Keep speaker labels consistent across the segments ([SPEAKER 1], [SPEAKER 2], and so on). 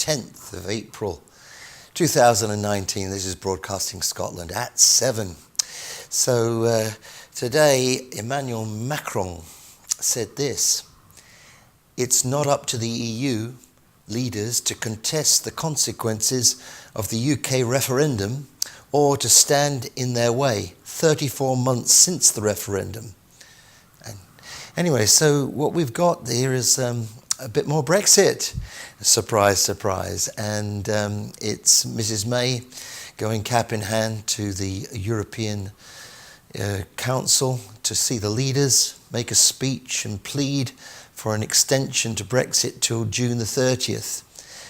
[SPEAKER 1] 10th of April 2019. This is Broadcasting Scotland at 7. So today Emmanuel Macron said this: "It's not up to the EU leaders to contest the consequences of the UK referendum or to stand in their way 34 months since the referendum." And anyway, so what we've got there is a bit more Brexit. Surprise, surprise. And it's Mrs. May going cap in hand to the European Council to see the leaders, make a speech and plead for an extension to Brexit till June the 30th.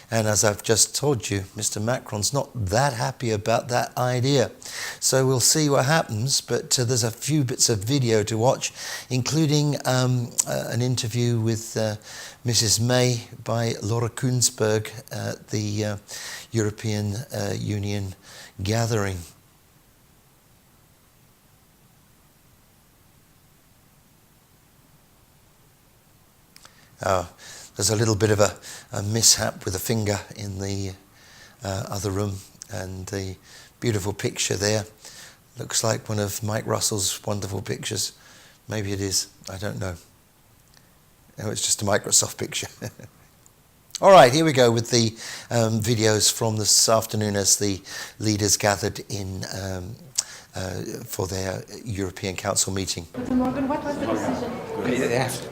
[SPEAKER 1] And as I've just told you, Mr. Macron's not that happy about that idea. So we'll see what happens, but there's a few bits of video to watch, including an interview with Mrs. May by Laura Kuenssberg at the European Union gathering. There's a little bit of a mishap with a finger in the other room, and the beautiful picture there looks like one of Mike Russell's wonderful pictures. Maybe it is, I don't know. No, it's just a Microsoft picture. All right, here we go with the videos from this afternoon as the leaders gathered in for their European Council meeting.
[SPEAKER 2] Guten Morgen, what was the decision?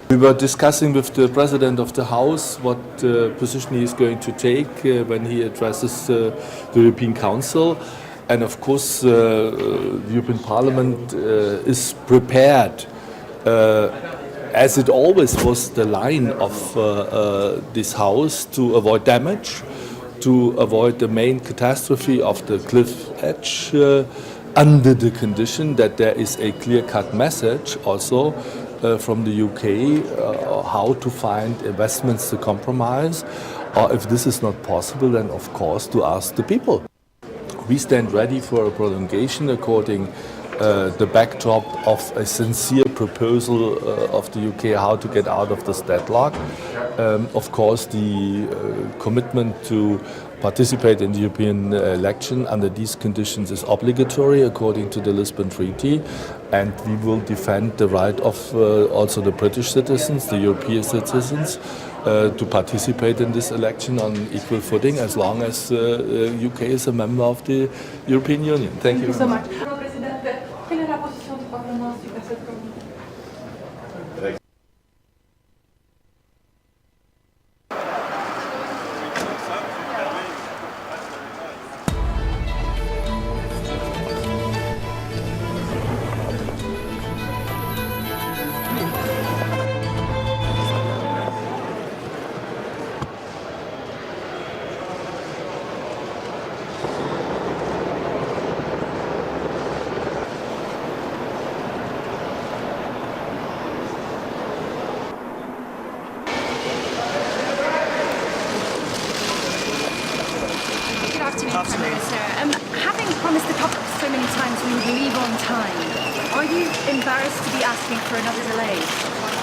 [SPEAKER 3] We were discussing with the President of the House what position he is going to take when he addresses the European Council. And of course, the European Parliament is prepared, as it always was the line of this House, to avoid damage, to avoid the main catastrophe of the cliff edge, under the condition that there is a clear-cut message also from the UK how to find investments to compromise, or if this is not possible, then of course to ask the people. We stand ready for a prolongation according the backdrop of a sincere proposal of the UK how to get out of this deadlock. Of course, the commitment to participate in the European election under these conditions is obligatory according to the Lisbon Treaty, and we will defend the right of also the British citizens, the European citizens, to participate in this election on equal footing as long as UK is a member of the European Union. Thank you
[SPEAKER 2] so much. Presidente, quelle è la posizione du Parlement suite à cette communication?
[SPEAKER 4] Prime Minister, having promised the public so many times we would leave on time, are you embarrassed to be asking for another delay?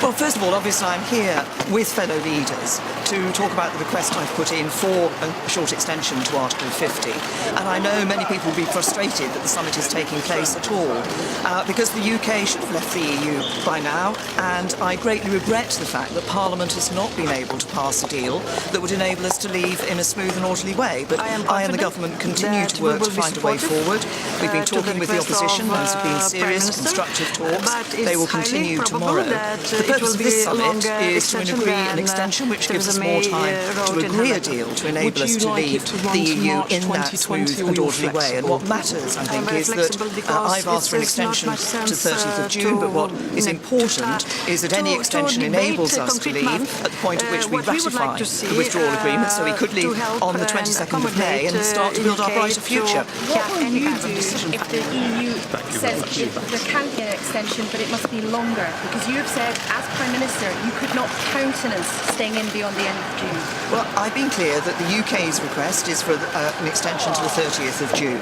[SPEAKER 5] Well, first of all, obviously I'm here with fellow leaders to talk about the request I've put in for a short extension to Article 50. And I know many people will be frustrated that the summit is taking place at all, because the UK should have left the EU by now, and I greatly regret the fact that Parliament has not been able to pass a deal that would enable us to leave in a smooth and orderly way. But I and the government continue to work to find a way forward. We've been talking with the opposition, those have been serious, constructive talks. They will continue tomorrow. The purpose of this summit is to agree an extension which gives us more time to agree a deal to enable us to leave the EU in that smooth and orderly way. And what matters, I think, is that I've asked for an extension to 30th of June, but what is important is that any extension enables us to leave at the point at which we ratify the withdrawal agreement, so we could leave on the 22nd of May and start to build our brighter future.
[SPEAKER 4] What will you do if the EU says there can be an extension, but it must be longer? Because you have said, as Prime Minister, you could not countenance staying in beyond the end of June.
[SPEAKER 5] Well, I've been clear that the UK's request is for an extension to the 30th of June.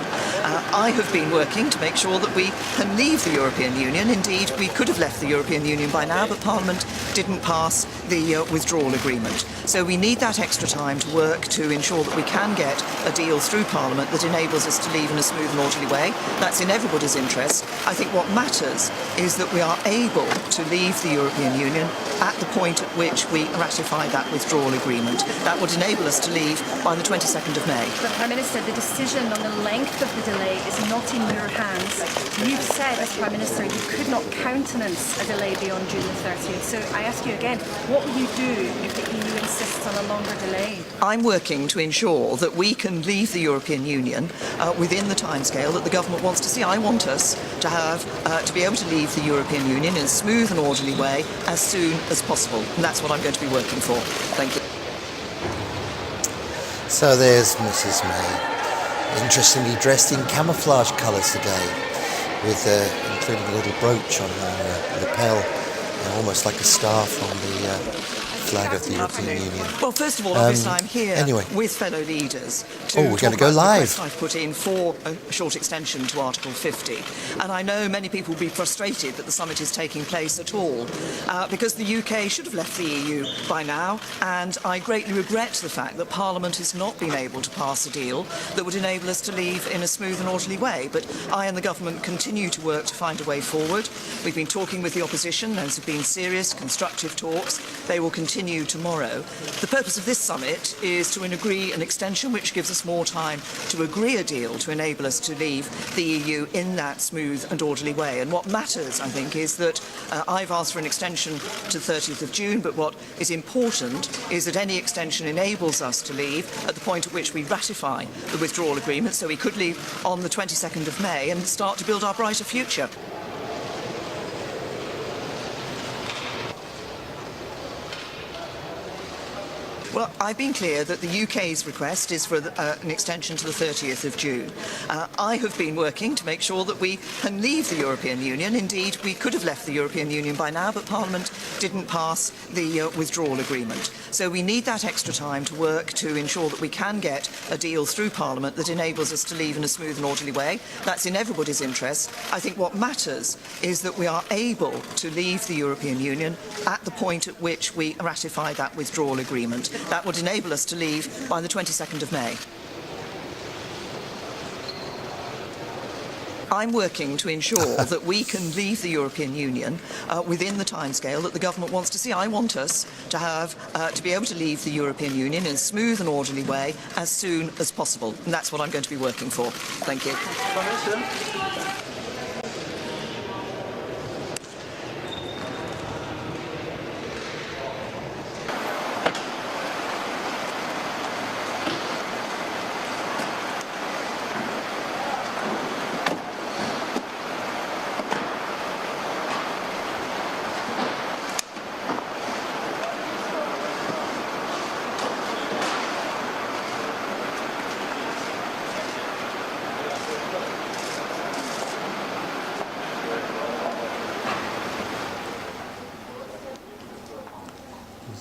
[SPEAKER 5] I have been working to make sure that we can leave the European Union. Indeed, we could have left the European Union by now, but Parliament didn't pass the withdrawal agreement. So we need that extra time to work to ensure that we can get a deal through Parliament that enables us to leave in a smooth and orderly way. That's in everybody's interest. I think what matters is that we are able to leave the European Union at the point at which we ratify that withdrawal agreement. That would enable us to leave by the 22nd of May.
[SPEAKER 4] But Prime Minister, the decision on the length of the delay is not in your hands. You've said as Prime Minister you could not countenance a delay beyond June the 30th. So I ask you again, what will you do if the EU insists on a longer delay?
[SPEAKER 5] I'm working to ensure that we can leave the European Union within the timescale that the government wants to see. I want us to have to be able to leave the European Union in a smooth and orderly way as soon as possible. And that's what I'm going to be working for. Thank you.
[SPEAKER 1] So there's Mrs May, interestingly dressed in camouflage colours today, with including a little brooch on her lapel, almost like a star from the flag of the European Union.
[SPEAKER 5] Well, first of all, obviously I'm here
[SPEAKER 1] anyway.
[SPEAKER 5] with fellow leaders to
[SPEAKER 1] we're going to go
[SPEAKER 5] talk about the
[SPEAKER 1] live.
[SPEAKER 5] request I've put in for a short extension to Article 50. And I know many people will be frustrated that the summit is taking place at all, because the UK should have left the EU by now, and I greatly regret the fact that Parliament has not been able to pass a deal that would enable us to leave in a smooth and orderly way. But I and the government continue to work to find a way forward. We've been talking with the opposition. Those have been serious, constructive talks. They will continue tomorrow. The purpose of this summit is to agree an extension which gives us more time to agree a deal to enable us to leave the EU in that smooth and orderly way. And what matters, I think, is that I've asked for an extension to the 30th of June, but what is important is that any extension enables us to leave at the point at which we ratify the withdrawal agreement, so we could leave on the 22nd of May and start to build our brighter future. Well, I've been clear that the UK's request is for an extension to the 30th of June. I have been working to make sure that we can leave the European Union. Indeed, we could have left the European Union by now, but Parliament didn't pass the withdrawal agreement. So we need that extra time to work to ensure that we can get a deal through Parliament that enables us to leave in a smooth and orderly way. That's in everybody's interest. I think what matters is that we are able to leave the European Union at the point at which we ratify that withdrawal agreement. That would enable us to leave by the 22nd of May. I'm working to ensure that we can leave the European Union within the timescale that the government wants to see. I want us to have to be able to leave the European Union in a smooth and orderly way as soon as possible. And that's what I'm going to be working for. Thank you.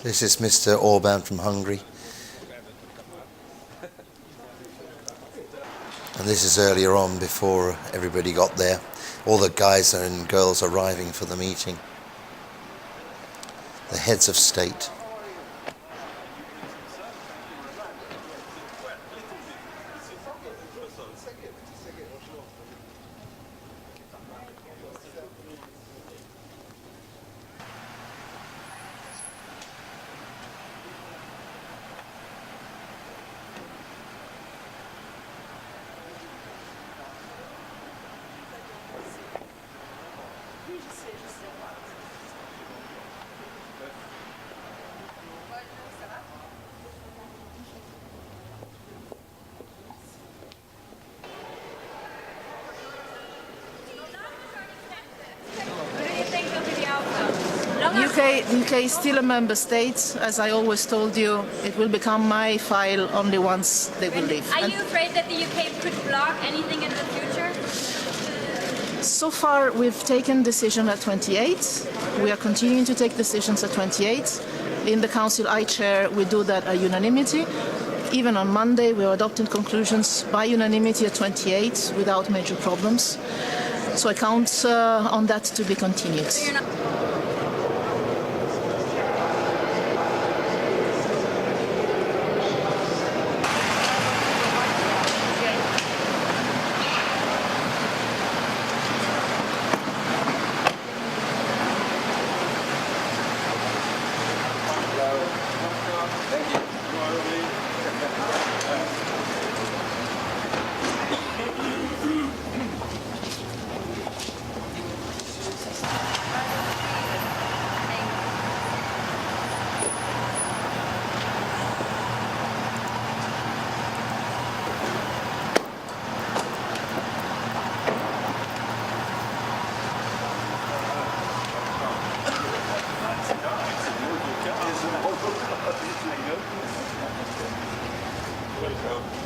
[SPEAKER 1] This is Mr. Orban from Hungary. And this is earlier on, before everybody got there. All the guys and girls arriving for the meeting. The heads of state.
[SPEAKER 6] UK is still a member state. As I always told you, it will become my file only once they will leave.
[SPEAKER 7] Are you afraid that the UK could block anything in the future?
[SPEAKER 6] So far, we've taken decision at 28. We are continuing to take decisions at 28. In the Council I chair, we do that at unanimity. Even on Monday, we are adopting conclusions by unanimity at 28 without major problems. So I count on that to be continued.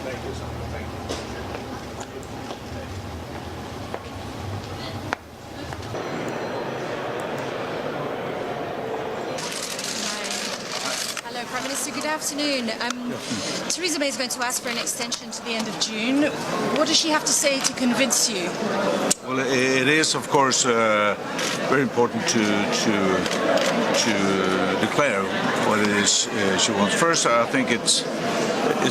[SPEAKER 4] Hello, Prime Minister. Good afternoon. Theresa May is going to ask for an extension to the end of June. What does she have to say to convince you?
[SPEAKER 8] Well, it is, of course, very important to declare what it is she wants. First, I think it's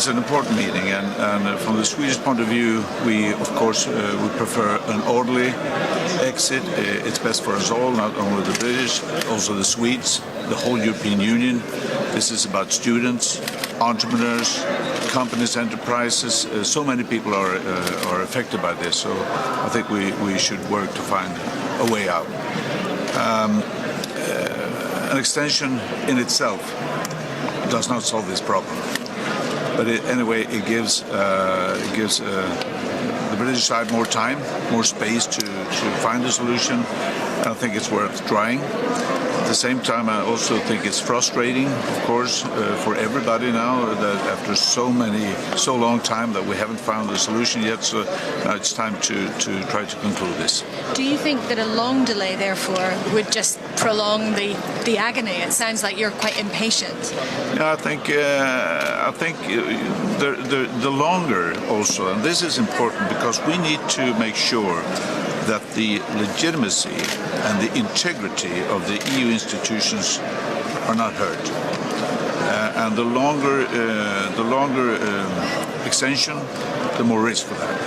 [SPEAKER 8] an important meeting, and from the Swedish point of view, we, of course, would prefer an orderly exit. It's best for us all, not only the British, also the Swedes, the whole European Union. This is about students, entrepreneurs, companies, enterprises. So many people are affected by this, so I think we should work to find a way out. An extension in itself does not solve this problem, but anyway, it gives the British side more time, more space to find a solution. I think it's worth trying. At the same time, I also think it's frustrating, of course, for everybody now that after so long time that we haven't found a solution yet. So now it's time to try to conclude this.
[SPEAKER 4] Do you think that a long delay, therefore, would just prolong the agony? It sounds like you're quite impatient.
[SPEAKER 8] Yeah, I think the longer also, and this is important because we need to make sure that the legitimacy and the integrity of the EU institutions are not hurt. And the longer extension, the more risk for that.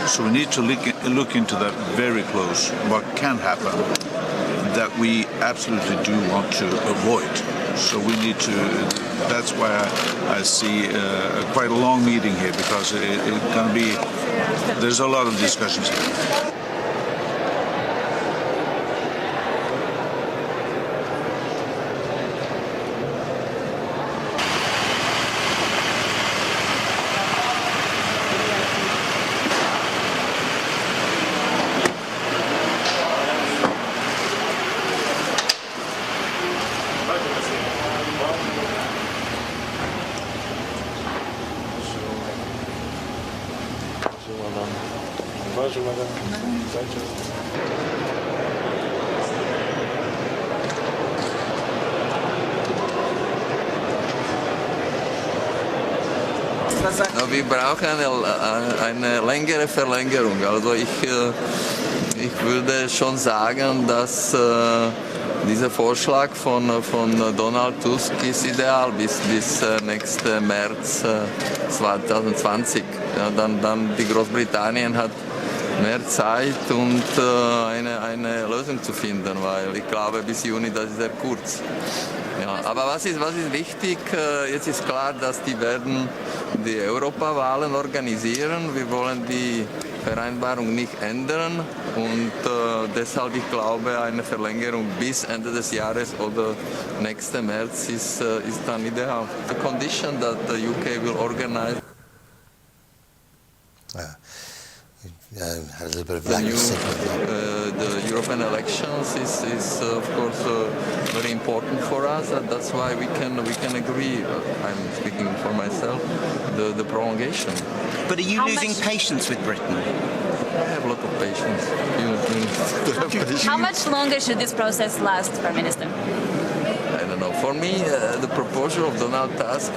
[SPEAKER 8] So we need to look into that very close. What can happen that we absolutely do want to avoid. So we need to. That's why I see quite a long meeting here, because it's going to be. There's a lot of discussions here.
[SPEAKER 9] No, wir brauchen eine längere Verlängerung. Also ich würde schon sagen, dass dieser Vorschlag von Donald Tusk ist ideal bis nächsten März 2020. Ja, dann die Großbritannien hat mehr Zeit und eine Lösung zu finden, weil ich glaube bis Juni das ist sehr kurz. Ja, aber was ist wichtig? Jetzt ist klar, dass die werden die Europawahlen organisieren. Wir wollen die Vereinbarung nicht ändern und deshalb ich glaube eine Verlängerung bis Ende des Jahres oder nächsten März ist dann ideal. The condition that the UK will organize.
[SPEAKER 1] Had a little bit of lack of signal.
[SPEAKER 9] The European elections is of course very important for us, and that's why we can agree. I'm speaking for myself. The prolongation.
[SPEAKER 10] But are you losing patience with Britain?
[SPEAKER 9] I have a lot of patience.
[SPEAKER 7] How much longer should this process last, Prime Minister?
[SPEAKER 9] I don't know. For me, the proposal of Donald Tusk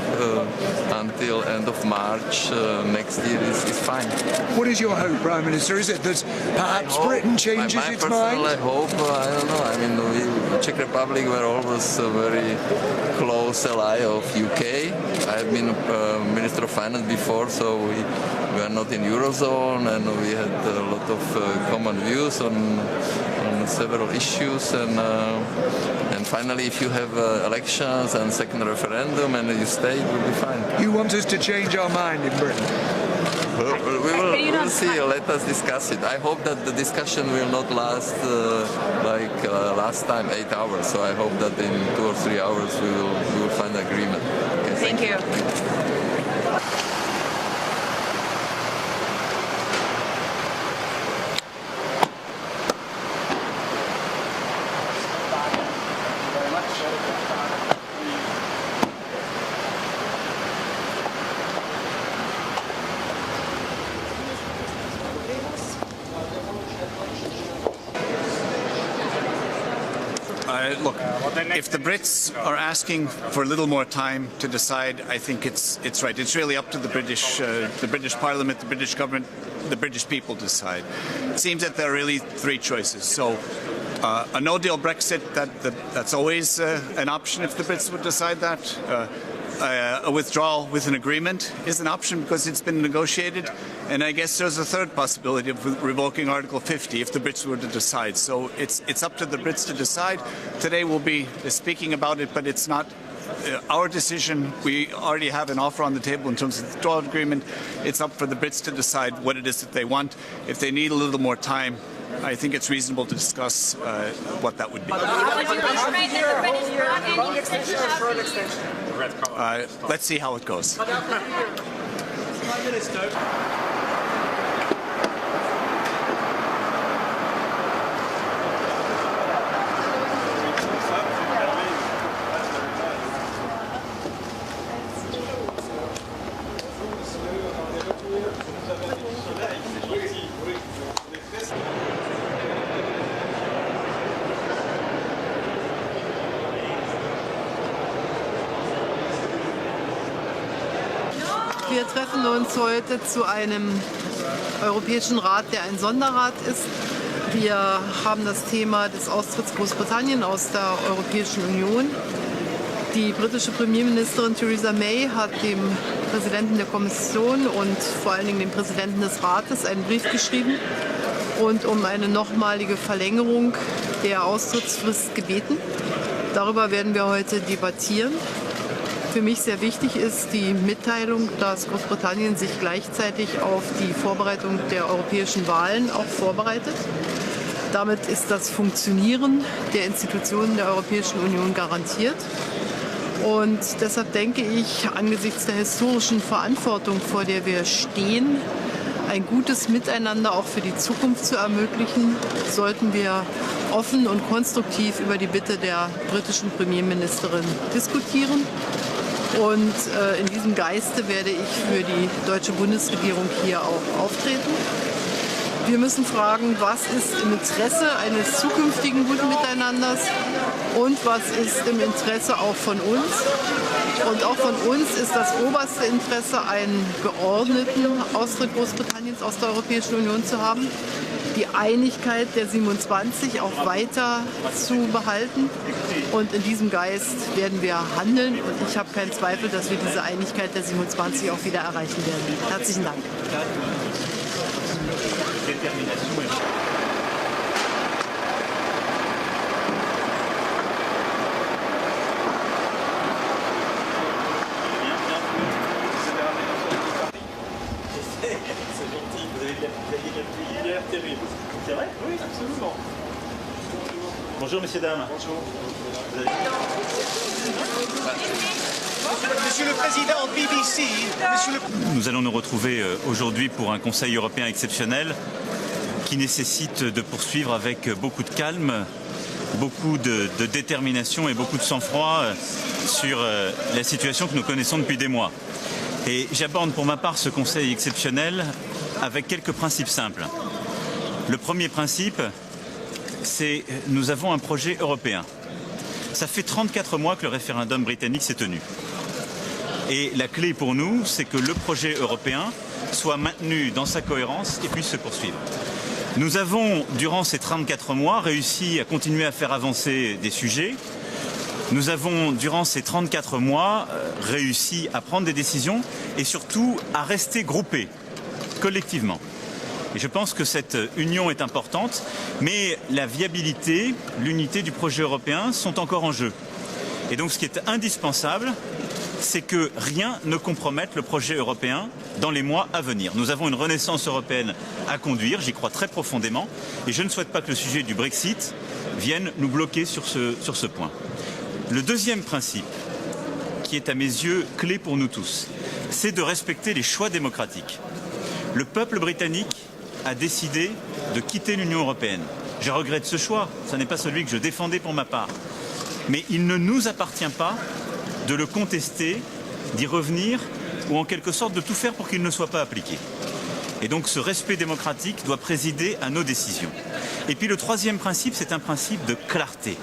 [SPEAKER 9] until end of March next year is fine.
[SPEAKER 11] What is your hope, Prime Minister? Is it that perhaps Britain changes its mind?
[SPEAKER 9] I hope, I don't know. I mean, the Czech Republic were always a very close ally of UK. I've been Minister of Finance before, so we were not in Eurozone, and we had a lot of common views on several issues, and finally, if you have elections and second referendum and you stay, it will be fine.
[SPEAKER 11] You want us to change our mind in Britain?
[SPEAKER 9] We will see. Let us discuss it. I hope that the discussion will not last like last time, 8 hours. So I hope that in 2 or 3 hours we will find agreement. Okay,
[SPEAKER 7] Thank you.
[SPEAKER 12] Look, if the Brits are asking for a little more time to decide, I think it's right. It's really up to the British Parliament, the British government, the British people to decide. It seems that there are really three choices. So a no-deal Brexit, that's always an option if the Brits would decide that. A withdrawal with an agreement is an option because it's been negotiated. And I guess there's a third possibility of revoking Article 50 if the Brits were to decide. So it's up to the Brits to decide. Today we'll be speaking about it, but it's not our decision. We already have an offer on the table in terms of the withdrawal agreement. It's up for the Brits to decide what it is that they want. If they need a little more time, I think it's reasonable to discuss what that would be. Let's see how it goes.
[SPEAKER 13] Wir treffen uns heute zu einem Europäischen Rat, der ein Sonderrat ist. Wir haben das Thema des Austritts Großbritannien aus der Europäischen Union. Die britische Premierministerin Theresa May hat dem Präsidenten der Kommission und vor allen Dingen dem Präsidenten des Rates einen Brief geschrieben und um eine nochmalige Verlängerung der Austrittsfrist gebeten. Darüber werden wir heute debattieren. Für mich sehr wichtig ist die Mitteilung, dass Großbritannien sich gleichzeitig auf die Vorbereitung der europäischen Wahlen auch vorbereitet. Damit ist das Funktionieren der Institutionen der Europäischen Union garantiert. Und deshalb denke ich, angesichts der historischen Verantwortung, vor der wir stehen, ein gutes Miteinander auch für die Zukunft zu ermöglichen, sollten wir offen und konstruktiv über die Bitte der britischen Premierministerin diskutieren. Und in diesem Geiste werde ich für die deutsche Bundesregierung hier auch auftreten. Wir müssen fragen, was ist im Interesse eines zukünftigen guten Miteinanders und was ist im Interesse auch von uns. Und auch von uns ist das oberste Interesse, einen geordneten Austritt Großbritanniens aus der Europäischen Union zu haben, die Einigkeit der 27 auch weiter zu behalten. Und in diesem Geist werden wir handeln. Und ich habe keinen Zweifel, dass wir diese Einigkeit der 27 auch wieder erreichen werden. Herzlichen Dank.
[SPEAKER 14] Bonjour messieurs, dames. Bonjour.
[SPEAKER 10] Monsieur le Président, BBC.
[SPEAKER 14] Nous allons nous retrouver aujourd'hui pour un Conseil européen exceptionnel qui nécessite de poursuivre avec beaucoup de calme, beaucoup de détermination et beaucoup de sang-froid sur la situation que nous connaissons depuis des mois. Et j'aborde pour ma part ce Conseil exceptionnel avec quelques principes simples. Le premier principe, c'est nous avons un projet européen. Ça fait 34 mois que le référendum britannique s'est tenu. Et la clé pour nous, c'est que le projet européen soit maintenu dans sa cohérence et puisse se poursuivre. Nous avons, durant ces 34 mois, réussi à continuer à faire avancer des sujets. Nous avons, durant ces 34 mois, réussi à prendre des décisions et surtout à rester groupés, collectivement. Et je pense que cette union est importante, mais la viabilité, l'unité du projet européen sont encore en jeu. Et donc ce qui est indispensable, c'est que rien ne compromette le projet européen dans les mois à venir. Nous avons une renaissance européenne à conduire, j'y crois très profondément, et je ne souhaite pas que le sujet du Brexit vienne nous bloquer sur ce point. Le deuxième principe, qui est à mes yeux clé pour nous tous, c'est de respecter les choix démocratiques. Le peuple britannique a décidé de quitter l'Union européenne. Je regrette ce choix, ce n'est pas celui que je défendais pour ma part. Mais il ne nous appartient pas de le contester, d'y revenir ou en quelque sorte de tout faire pour qu'il ne soit pas appliqué. Et donc ce respect démocratique doit présider à nos décisions. Et puis le troisième principe, c'est un principe de clarté.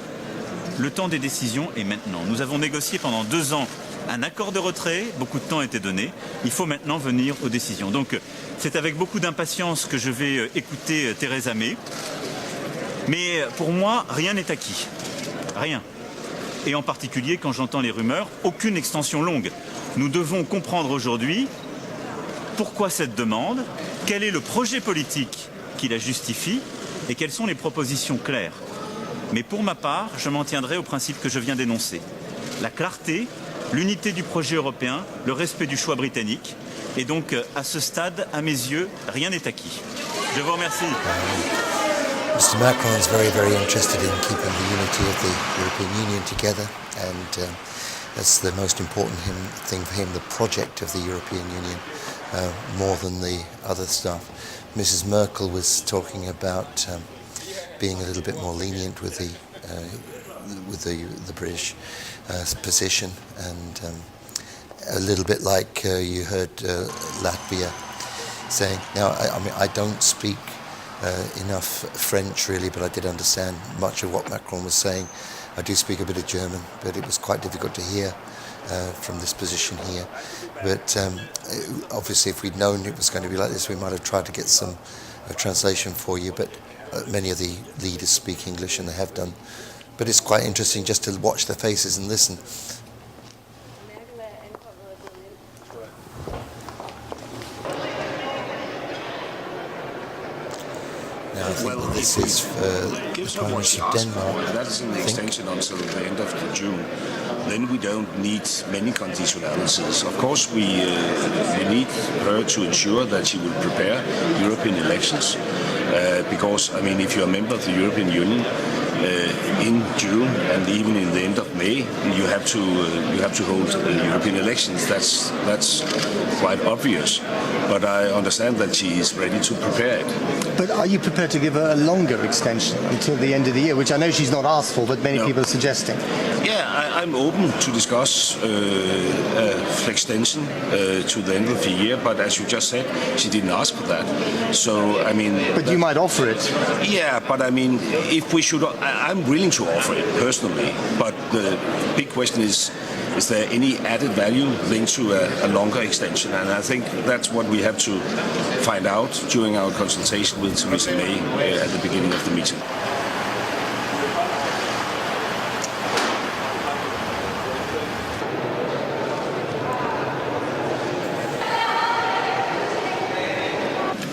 [SPEAKER 14] Le temps des décisions est maintenant. Nous avons négocié pendant 2 ans un accord de retrait, beaucoup de temps a été donné. Il faut maintenant venir aux décisions. Donc c'est avec beaucoup d'impatience que je vais écouter Theresa May. Mais pour moi, rien n'est acquis. Rien. Et en particulier, quand j'entends les rumeurs, aucune extension longue. Nous devons comprendre aujourd'hui pourquoi cette demande, quel est le projet politique qui la justifie et quelles sont les propositions claires. Mais pour ma part, je m'en tiendrai au principe que je viens d'énoncer. La clarté, l'unité du projet européen, le respect du choix britannique. Et donc, à ce stade, à mes yeux, rien n'est acquis. Je vous remercie.
[SPEAKER 1] Mr. Macron is very, very interested in keeping the unity of the European Union together, and that's the most important thing for him, the project of the European Union, more than the other stuff. Mrs. Merkel was talking about being a little bit more lenient with the British position, and a little bit like you heard Latvia saying. Now, I mean, I don't speak enough French really, but I did understand much of what Macron was saying. I do speak a bit of German, but it was quite difficult to hear from this position here. But obviously, if we'd known it was going to be like this, we might have tried to get some translation for you, but many of the leaders speak English, and they have done. But it's quite interesting just to watch their faces and listen. Now, I think that this is the Prime Minister of Denmark.
[SPEAKER 15] That is an extension until the end of June. Then we don't need many conditionalities. Of course, we need her to ensure that she will prepare European elections. Because, I mean, if you're a member of the European Union, in June and even in the end of May, you have to hold European elections. That's quite obvious. But I understand that she is ready to prepare it.
[SPEAKER 16] But are you prepared to give her a longer extension until the end of the year, which I know she's not asked for, but many people are suggesting?
[SPEAKER 15] Yeah, I'm open to discuss extension to the end of the year, but as you just said, she didn't ask for that. So, I mean...
[SPEAKER 16] But you might offer it.
[SPEAKER 15] Yeah, but I mean, if we should... I'm willing to offer it, personally, but the big question is there any added value linked to a longer extension? And I think that's what we have to find out during our consultation with Theresa May at the beginning of the meeting.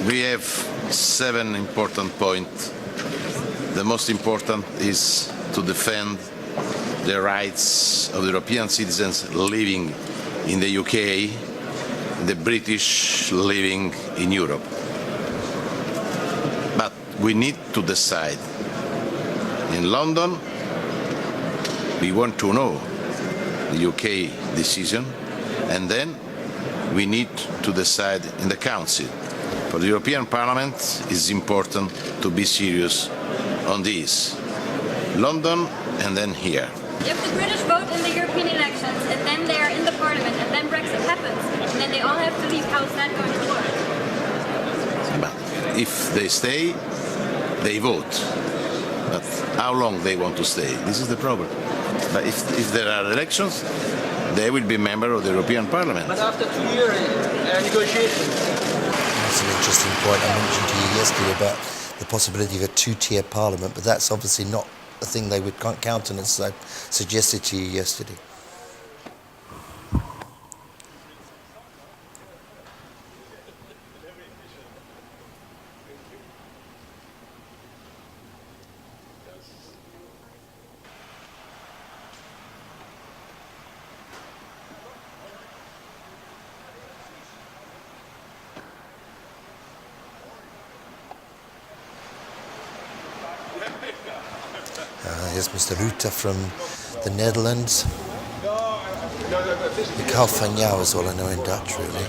[SPEAKER 17] We have 7 important points. The most important is to defend the rights of the European citizens living in the UK, the British living in Europe. But we need to decide. In London, we want to know the UK decision, and then we need to decide in the Council. For the European Parliament, it is important to be serious on this. London and then here.
[SPEAKER 18] If the British vote in the European elections and then they're in the Parliament and then Brexit happens and then they all have to leave, how's that going to work?
[SPEAKER 17] But if they stay, they vote. But how long they want to stay? This is the problem. But if there are elections, they will be member of the European Parliament.
[SPEAKER 19] But after 2 years negotiations.
[SPEAKER 1] That's an interesting point I mentioned to you yesterday about the possibility of a 2-tier parliament, but that's obviously not a thing they would countenance, as I suggested to you yesterday. Here's Mr. Rutte from the Netherlands. Mikael van Jou is all I know in Dutch, really.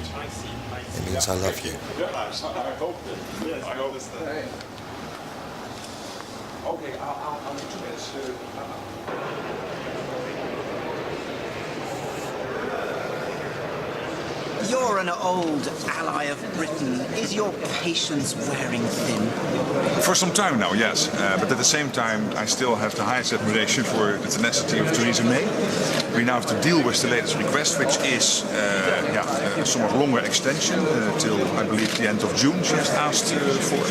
[SPEAKER 1] It means I love you.
[SPEAKER 10] You're an old ally of Britain. Is your patience wearing thin?
[SPEAKER 20] For some time now, yes. But at the same time, I still have the highest admiration for the tenacity of Theresa May. We now have to deal with the latest request, which is a somewhat longer extension till, I believe, the end of June she has asked for.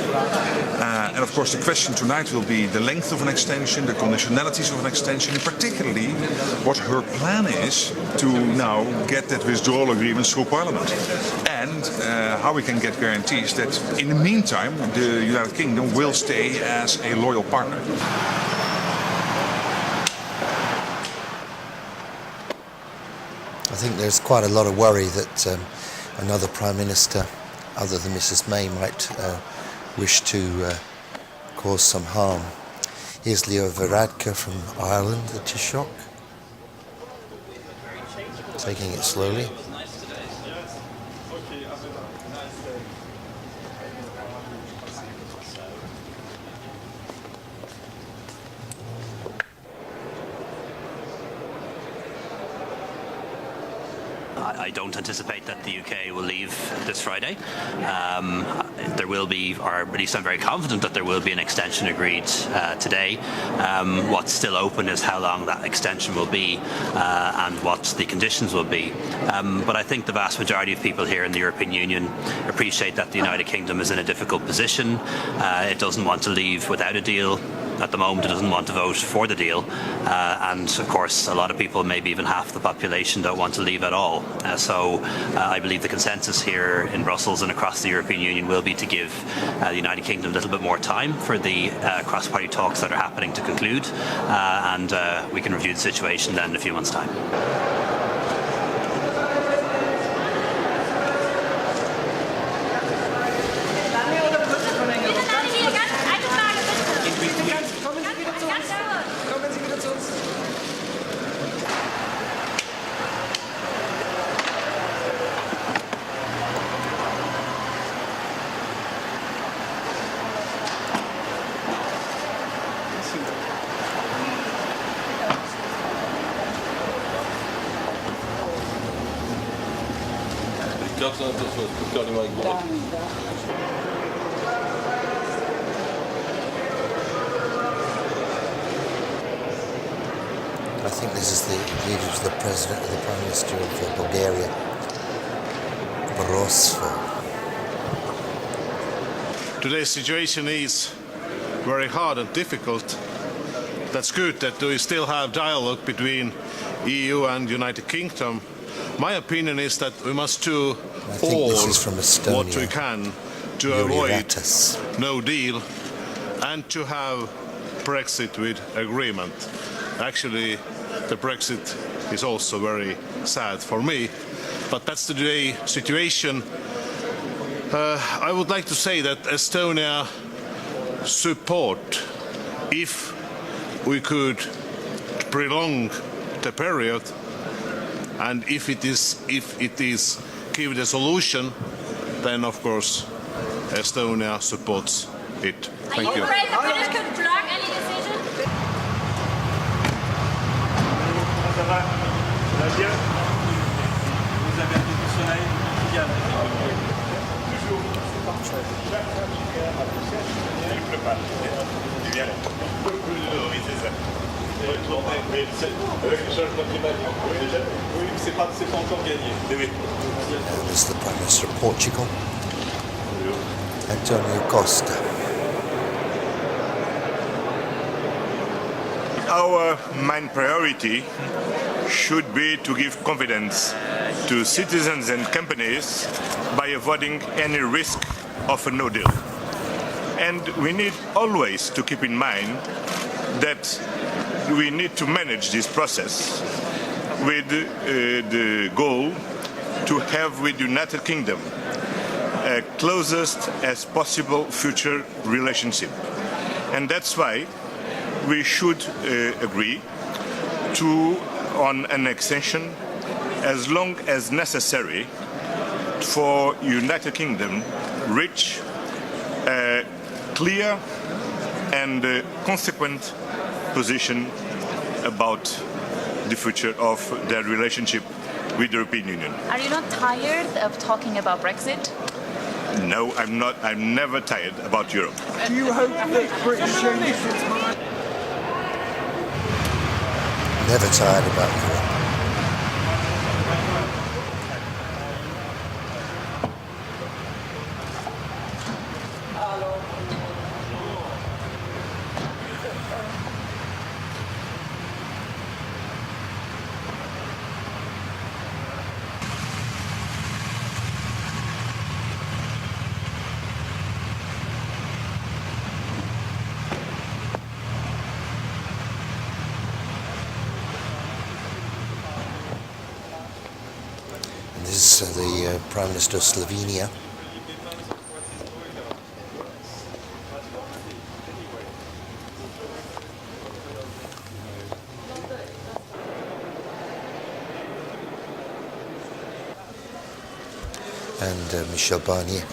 [SPEAKER 20] And of course, the question tonight will be the length of an extension, the conditionalities of an extension, and particularly what her plan is to now get that withdrawal agreement through Parliament. And how we can get guarantees that in the meantime the United Kingdom will stay as a loyal partner.
[SPEAKER 1] I think there's quite a lot of worry that another Prime Minister other than Mrs May might wish to cause some harm. Here's Leo Varadkar from Ireland, the Taoiseach, taking it slowly.
[SPEAKER 21] I don't anticipate that the UK will leave this Friday. There will be, or at least I'm very confident that there will be an extension agreed today. What's still open is how long that extension will be and what the conditions will be. But I think the vast majority of people here in the European Union appreciate that the United Kingdom is in a difficult position. It doesn't want to leave without a deal. At the moment, it doesn't want to vote for the deal, and of course, a lot of people, maybe even half the population, don't want to leave at all. So I believe the consensus here in Brussels and across the European Union will be to give the United Kingdom a little bit more time for the cross-party talks that are happening to conclude, and we can review the situation then in a few months' time.
[SPEAKER 1] I think this is the leader of the President of the Prime Minister of Bulgaria, Barroso.
[SPEAKER 22] Today's situation is very hard and difficult. That's good that we still have dialogue between EU and United Kingdom. My opinion is that we must do all what we can to avoid no deal and to have Brexit with agreement. Actually, the Brexit is also very sad for me, but that's the situation. I would like to say that Estonia support if we could prolong the period, and if it is give the solution, then of course Estonia supports it. Thank you.
[SPEAKER 18] Are you afraid the British could block any decision?
[SPEAKER 1] This is the Prime Minister of Portugal, Antonio Costa.
[SPEAKER 23] Our main priority should be to give confidence to citizens and companies by avoiding any risk of a no deal. And we need always to keep in mind that we need to manage this process with the goal to have with the United Kingdom a closest as possible future relationship. And that's why we should agree on an extension as long as necessary for United Kingdom reach a clear and consequent position about the future of their relationship with the European Union.
[SPEAKER 7] Are you not tired of talking about Brexit?
[SPEAKER 23] No, I'm not. I'm never tired about Europe.
[SPEAKER 11] Do you hope that British changes its mind?
[SPEAKER 1] Never tired about Europe. This is the Prime Minister of Slovenia. And Michel Barnier.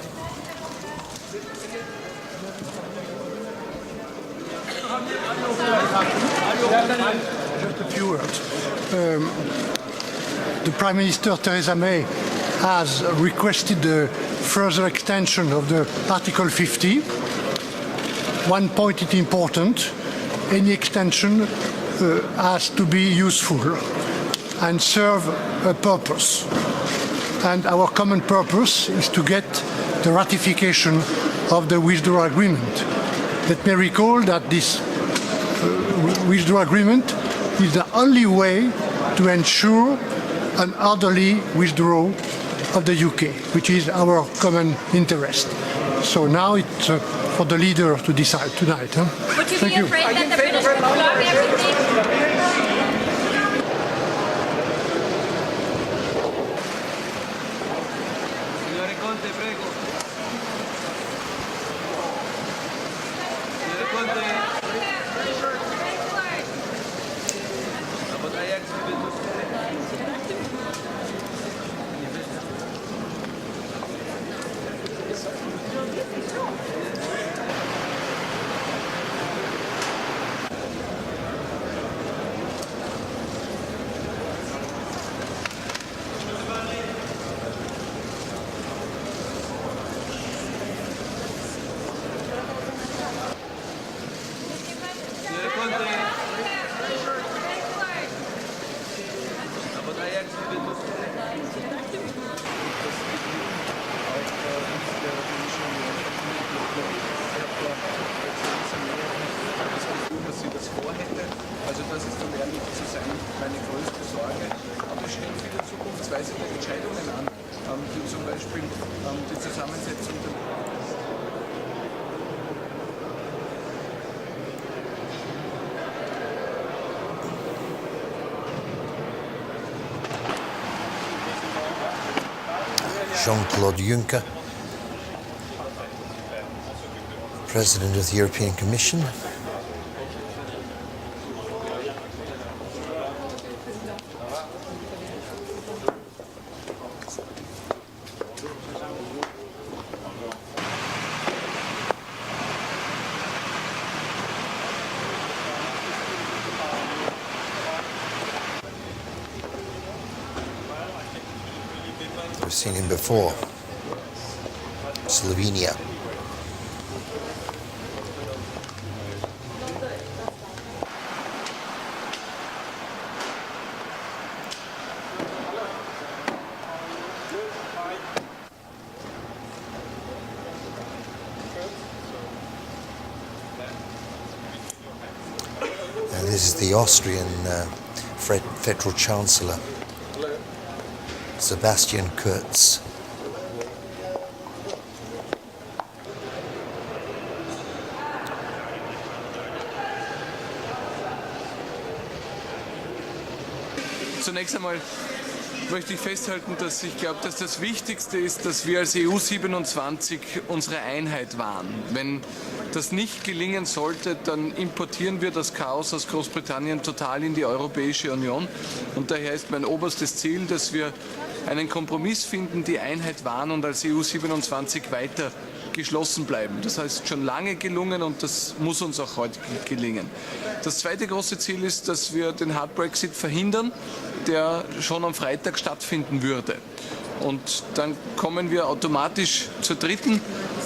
[SPEAKER 2] Just a few words. The Prime Minister Theresa May has requested a further extension of the Article 50. One point is important. Any extension has to be useful and serve a purpose. And our common purpose is to get the ratification of the withdrawal agreement. Let me recall that this withdrawal agreement is the only way to ensure an orderly withdrawal of the UK, which is our common interest. So now it's for the leader to decide tonight.
[SPEAKER 18] Would you be afraid that the British would block everything?
[SPEAKER 11] Also das ist, um ehrlich zu sein, meine größte Sorge. Aber es stehen viele zukunftsweisende Entscheidungen an, wie zum Beispiel die Zusammensetzung der
[SPEAKER 1] Jean-Claude Juncker, President of the European Commission. We've seen him before. Slovenia. And this is the Austrian Federal Chancellor, Sebastian Kurz.
[SPEAKER 3] Zunächst einmal möchte ich festhalten, dass ich glaube, dass das Wichtigste ist, dass wir als EU 27 unsere Einheit wahren. Wenn das nicht gelingen sollte, dann importieren wir das Chaos aus Großbritannien total in die Europäische Union. Und daher ist mein oberstes Ziel, dass wir einen Kompromiss finden, die Einheit wahren und als EU 27 weiter geschlossen bleiben. Das heißt, schon lange gelungen und das muss uns auch heute gelingen. Das zweite große Ziel ist, dass wir den Hard Brexit verhindern, der schon am Freitag stattfinden würde. Und dann kommen wir automatisch zur dritten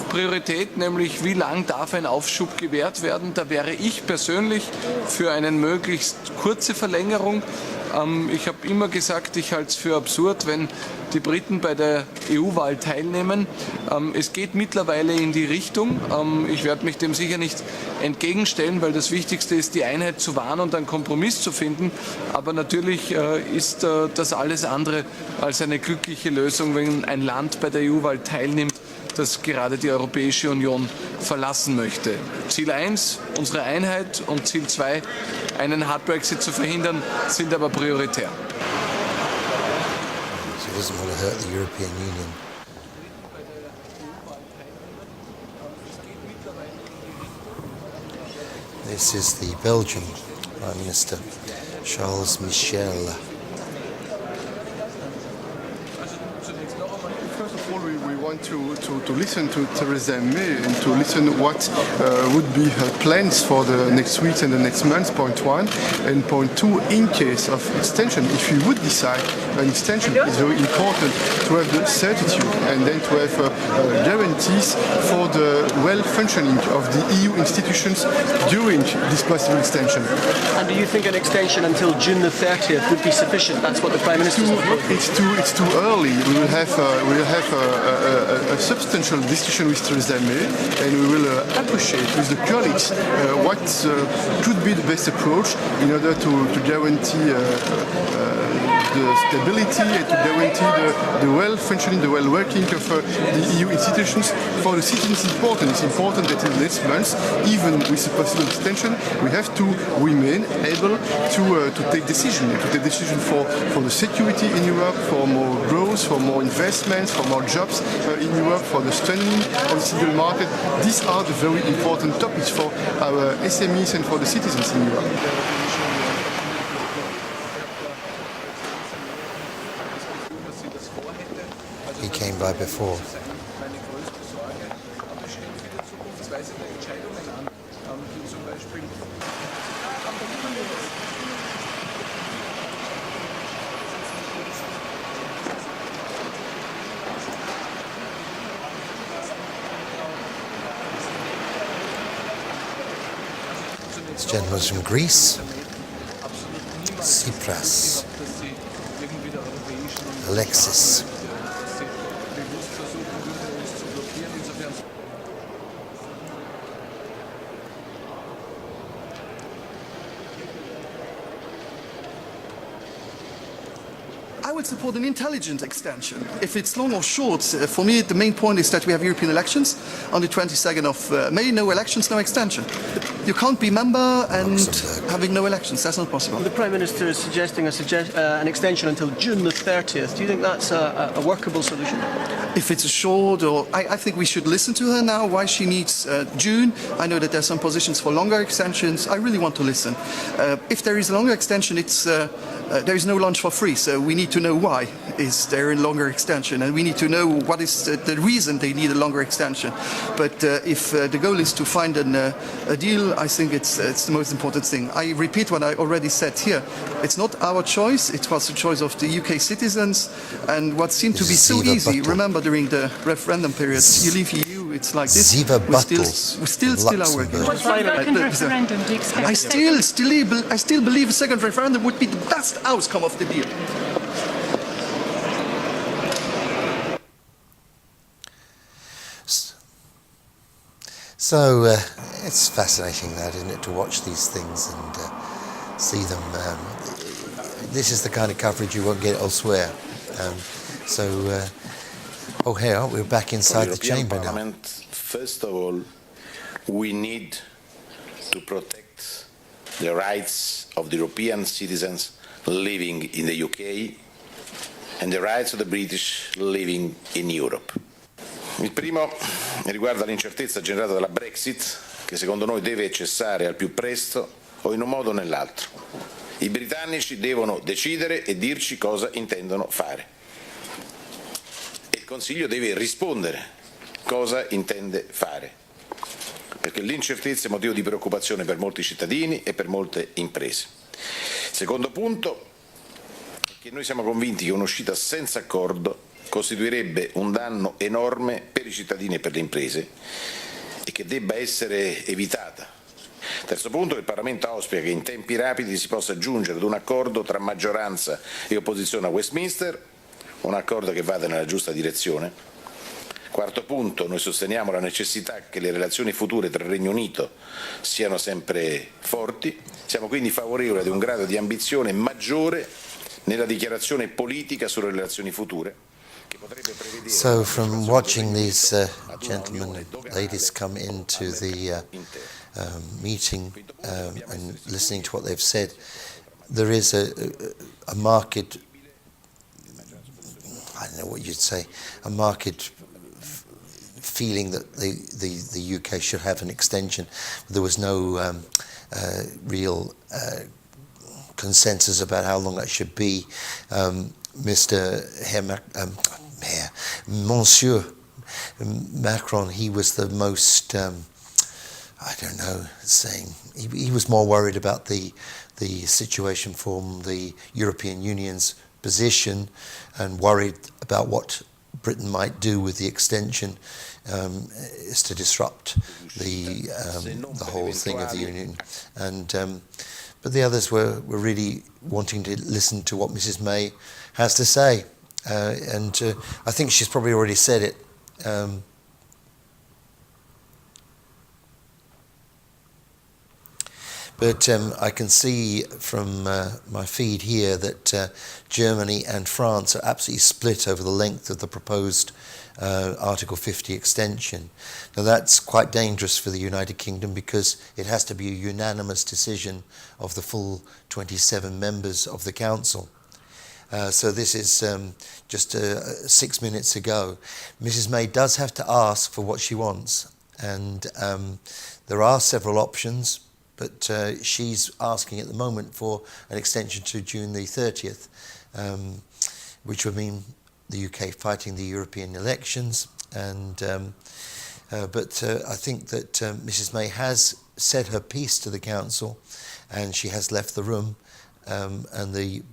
[SPEAKER 3] Priorität, nämlich wie lang darf ein Aufschub gewährt werden. Da wäre ich persönlich für eine möglichst kurze Verlängerung. Ich habe immer gesagt, ich halte es für absurd, wenn die Briten bei der EU-Wahl teilnehmen. Es geht mittlerweile in die Richtung. Ich werde mich dem sicher nicht entgegenstellen, weil das Wichtigste ist, die Einheit zu wahren und einen Kompromiss zu finden. Aber natürlich ist das alles andere als eine glückliche Lösung, wenn ein Land bei der EU-Wahl teilnimmt, das gerade die Europäische Union verlassen möchte. Ziel 1, unsere Einheit, und Ziel 2, einen Hard Brexit zu verhindern, sind aber prioritär.
[SPEAKER 1] She doesn't want to hurt the European Union. This is the Belgian Prime Minister, Charles Michel.
[SPEAKER 4] First of all, we want to listen to Theresa May and to listen what would be her plans for the next weeks and the next months, point one. And point two, in case of extension, if you would decide an extension, it's very important to have the certitude and then to have guarantees for the well-functioning of the EU institutions during this possible extension.
[SPEAKER 19] And do you think an extension until June the 30th would be sufficient? That's what the Prime Minister is proposing.
[SPEAKER 4] It's too early. We will have a substantial discussion with Theresa May, and we will appreciate with the colleagues what could be the best approach in order to guarantee the stability and to guarantee the well-functioning, the well-working of the EU institutions. For the citizens, it's important that in the next months, even with a possible extension, we have to remain able to take decisions for the security in Europe, for more growth, for more investments, for more jobs in Europe, for the strengthening of the single market. These are the very important topics for our SMEs and for the citizens in Europe.
[SPEAKER 1] He came by before. This gentleman's from Greece. Tsipras. Alexis.
[SPEAKER 5] I would support an intelligent extension. If it's long or short, for me the main point is that we have European elections on the 22nd of May. No elections, no extension. You can't be member and having no elections. That's not possible.
[SPEAKER 19] The Prime Minister is suggesting an extension until June the 30th. Do you think that's a workable solution?
[SPEAKER 5] If it's a short, or I think we should listen to her now, why she needs June. I know that there are some positions for longer extensions. I really want to listen. If there is a longer extension, it's there is no lunch for free, so we need to know why is there a longer extension, and we need to know what is the reason they need a longer extension. But if the goal is to find a deal, I think it's the most important thing. I repeat what I already said here. It's not our choice, it was the choice of the UK citizens, and what seemed to be so easy, remember during the referendum period, you leave EU, it's like this, we still are working. I still believe a second referendum would be the best outcome of the deal.
[SPEAKER 1] So it's fascinating, that, isn't it, to watch these things and see them. This is the kind of coverage you won't get elsewhere. Here we're back inside the chamber now.
[SPEAKER 17] First of all, we need to protect the rights of the European citizens living in the UK and the rights of the British living in Europe. Il primo riguarda l'incertezza generata dalla Brexit, che secondo noi deve cessare al più presto o in un modo o nell'altro. I britannici devono decidere e dirci cosa intendono fare. E il Consiglio deve rispondere cosa intende fare, perché l'incertezza è motivo di preoccupazione per molti cittadini e per molte imprese. Secondo punto, che noi siamo convinti che un'uscita senza accordo costituirebbe un danno enorme per i cittadini e per le imprese e che debba essere evitata. Terzo punto, il Parlamento auspica che in tempi rapidi si possa giungere ad un accordo tra maggioranza e opposizione a Westminster, un accordo che vada nella giusta direzione. Quarto punto, noi sosteniamo la necessità che le relazioni future tra il Regno Unito siano sempre forti, siamo quindi favorevoli ad un grado di ambizione maggiore nella dichiarazione politica sulle relazioni future.
[SPEAKER 1] So from watching these gentlemen and ladies come into the meeting and listening to what they've said, there is a market, I don't know what you'd say, a market feeling that the UK should have an extension. There was no real consensus about how long that should be. Monsieur Macron, he was the most, I don't know, saying, he was more worried about the situation from the European Union's position and worried about what Britain might do with the extension is to disrupt the whole thing of the Union. And but the others were really wanting to listen to what Mrs May has to say. And I think she's probably already said it. But I can see from my feed here that Germany and France are absolutely split over the length of the proposed Article 50 extension. Now that's quite dangerous for the United Kingdom because it has to be a unanimous decision of the full 27 members of the Council. So this is just 6 minutes ago. Mrs May does have to ask for what she wants, and there are several options, but she's asking at the moment for an extension to June the 30th, which would mean the UK fighting the European elections. And but I think that Mrs May has said her piece to the Council, and she has left the room. And the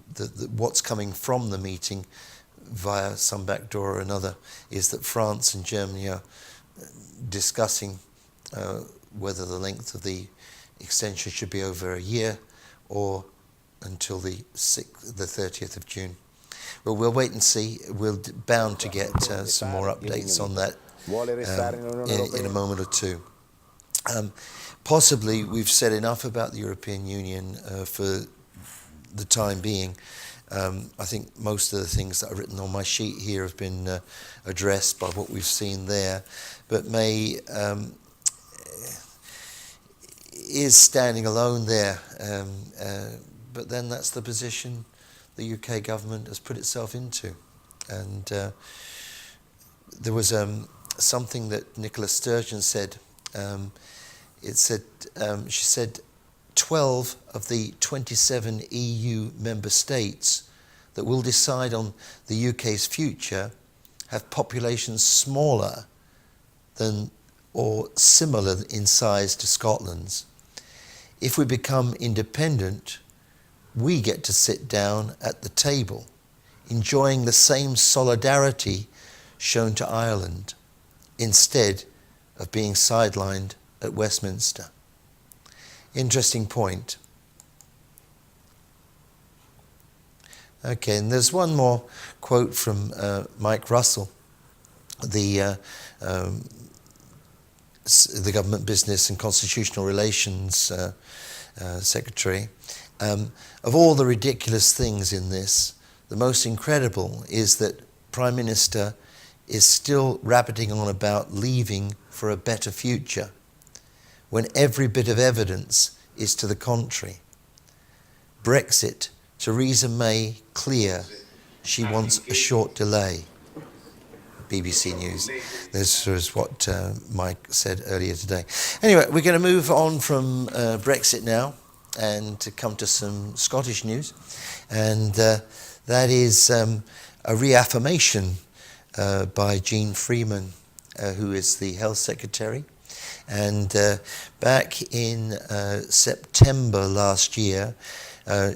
[SPEAKER 1] what's coming from the meeting via some back door or another is that France and Germany are discussing whether the length of the extension should be over a year or until the 30th of June. Well, we'll wait and see. We're bound to get some more updates on that in a moment or two. Possibly we've said enough about the European Union for the time being. I think most of the things that are written on my sheet here have been addressed by what we've seen there. But May is standing alone there. But then that's the position the UK government has put itself into. And there was something that Nicola Sturgeon said. She said, 12 of the 27 EU member states that will decide on the UK's future have populations smaller than or similar in size to Scotland's. If we become independent, we get to sit down at the table, enjoying the same solidarity shown to Ireland, instead of being sidelined at Westminster. Interesting point. Okay, and there's one more quote from Mike Russell, the Government Business and Constitutional Relations Secretary. Of all the ridiculous things in this, the most incredible is that Prime Minister is still rabbiting on about leaving for a better future, when every bit of evidence is to the contrary. Brexit, Theresa May clear, she wants a short delay. BBC News. This was what Mike said earlier today. Anyway, we're going to move on from Brexit now and to come to some Scottish news. And that is a reaffirmation by Jean Freeman who is the Health Secretary. And back in September last year,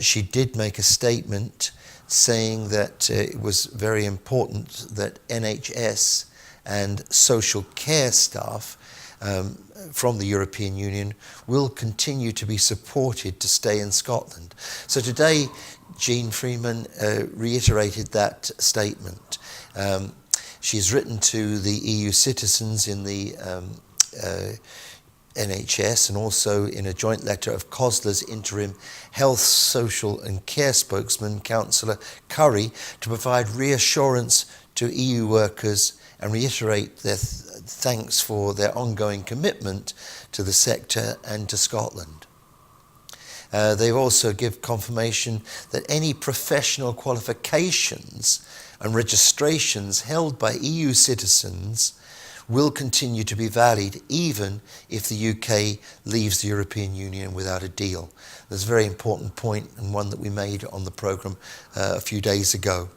[SPEAKER 1] she did make a statement saying that it was very important that NHS and social care staff from the European Union will continue to be supported to stay in Scotland. So today, Jeane Freeman reiterated that statement. She's written to the EU citizens in the NHS and also in a joint letter of COSLA's interim health, social and care spokesman, Councillor Curry, to provide reassurance to EU workers and reiterate their thanks for their ongoing commitment to the sector and to Scotland. They also give confirmation that any professional qualifications and registrations held by EU citizens will continue to be valid even if the UK leaves the European Union without a deal. That's a very important point and one that we made on the programme a few days ago.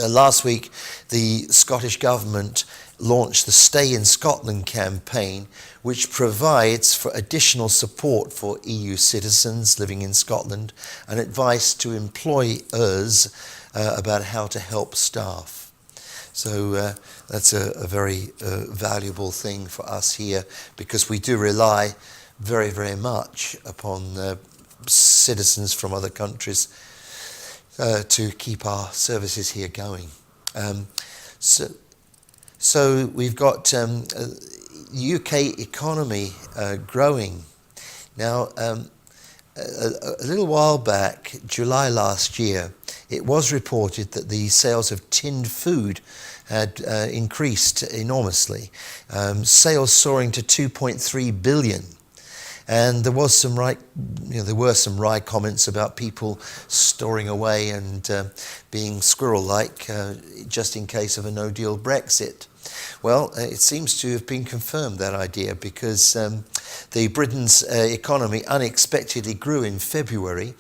[SPEAKER 1] Last week, the Scottish Government launched the Stay in Scotland campaign, which provides for additional support for EU citizens living in Scotland and advice to employers about how to help staff. So that's a very valuable thing for us here, because we do rely very, very much upon citizens from other countries to keep our services here going. So we've got UK economy growing. Now, a little while back, July last year, it was reported that the sales of tinned food had increased enormously, sales soaring to 2.3 billion. And there was some there were some wry comments about people storing away and being squirrel-like just in case of a no-deal Brexit. Well, it seems to have been confirmed, that idea, because the Britain's economy unexpectedly grew in February,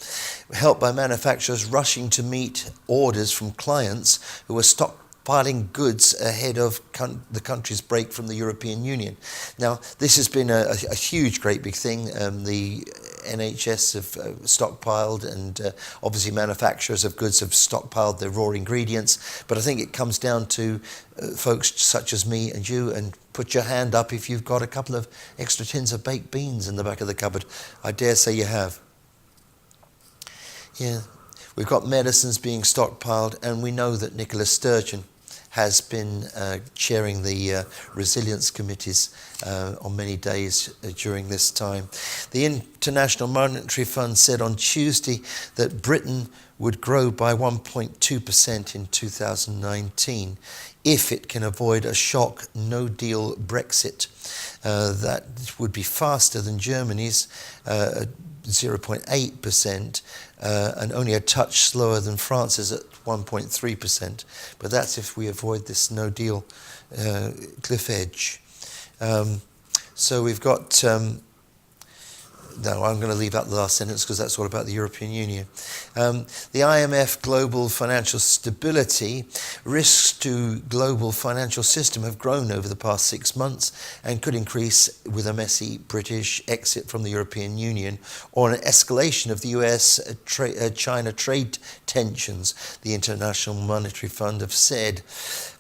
[SPEAKER 1] helped by manufacturers rushing to meet orders from clients who were stockpiling goods ahead of the country's break from the European Union. Now, this has been a huge, great big thing. The NHS have stockpiled, and obviously manufacturers of goods have stockpiled their raw ingredients. But I think it comes down to folks such as me and you, and put your hand up if you've got a couple of extra tins of baked beans in the back of the cupboard. I dare say you have. Yeah, we've got medicines being stockpiled, and we know that Nicola Sturgeon has been chairing the resilience committees on many days during this time. The International Monetary Fund said on Tuesday that Britain would grow by 1.2% in 2019 if it can avoid a shock no-deal Brexit. That would be faster than Germany's 0.8%, and only a touch slower than France's at 1.3%. But that's if we avoid this no-deal cliff edge. So we've got... No, I'm going to leave out the last sentence because that's all about the European Union. The IMF global financial stability risks to global financial system have grown over the past 6 months and could increase with a messy British exit from the European Union or an escalation of the US-China trade tensions, the International Monetary Fund have said.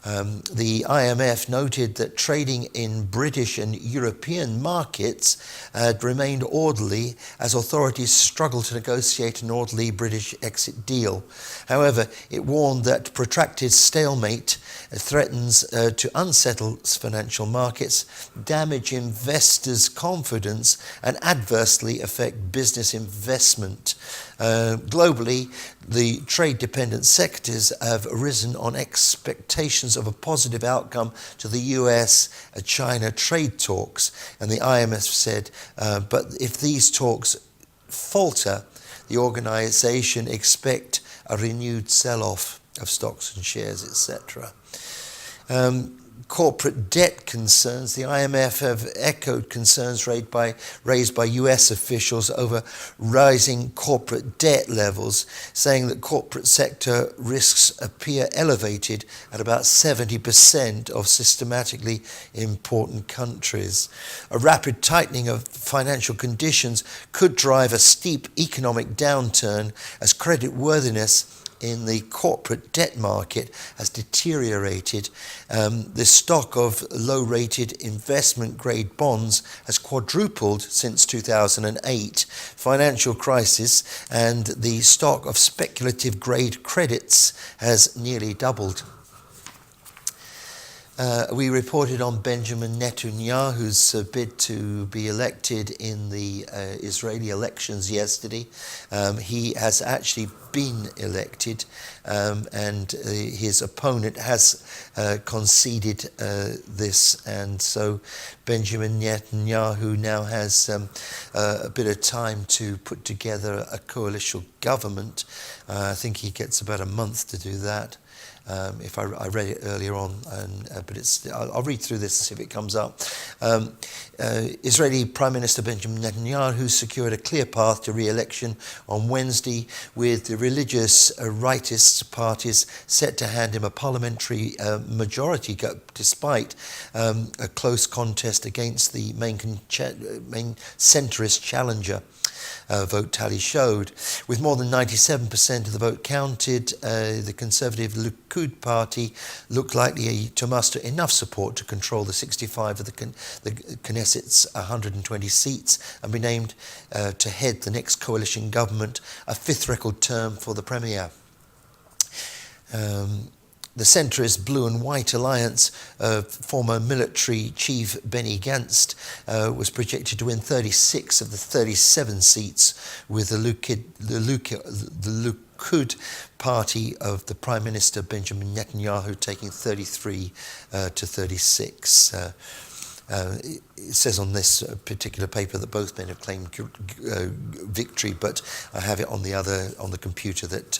[SPEAKER 1] The IMF noted that trading in British and European markets had remained orderly as authorities struggled to negotiate an orderly British exit deal. However, it warned that protracted stalemate threatens to unsettle financial markets, damage investors' confidence, and adversely affect business investment. Globally, the trade-dependent sectors have risen on expectations of a positive outcome to the US-China trade talks, and the IMF said, but if these talks falter, the organisation expect a renewed sell-off of stocks and shares, etc. corporate debt concerns. The IMF have echoed concerns raised by US officials over rising corporate debt levels, saying that corporate sector risks appear elevated at about 70% of systematically important countries. A rapid tightening of financial conditions could drive a steep economic downturn as creditworthiness in the corporate debt market has deteriorated. The stock of low-rated investment-grade bonds has quadrupled since 2008 financial crisis, and the stock of speculative-grade credits has nearly doubled. We reported on Benjamin Netanyahu's bid to be elected in the Israeli elections yesterday. He has actually been elected, and his opponent has conceded this, and so Benjamin Netanyahu now has a bit of time to put together a coalition government. I think he gets about a month to do that. If I read it earlier on, but I'll read through this and see if it comes up. Israeli Prime Minister Benjamin Netanyahu secured a clear path to re-election on Wednesday, with the religious rightist parties set to hand him a parliamentary majority, despite a close contest against the main centrist challenger. Vote tally showed. With more than 97% of the vote counted, the Conservative Likud party looked likely to muster enough support to control the 65 of the Knesset's 120 seats and be named to head the next coalition government, a fifth record term for the premier. The centrist Blue and White Alliance, former military chief Benny Gantz, was projected to win 36 of the 37 seats, with the Likud party of the Prime Minister Benjamin Netanyahu taking 33 to 36. It says on this particular paper that both men have claimed victory, but I have it on the computer that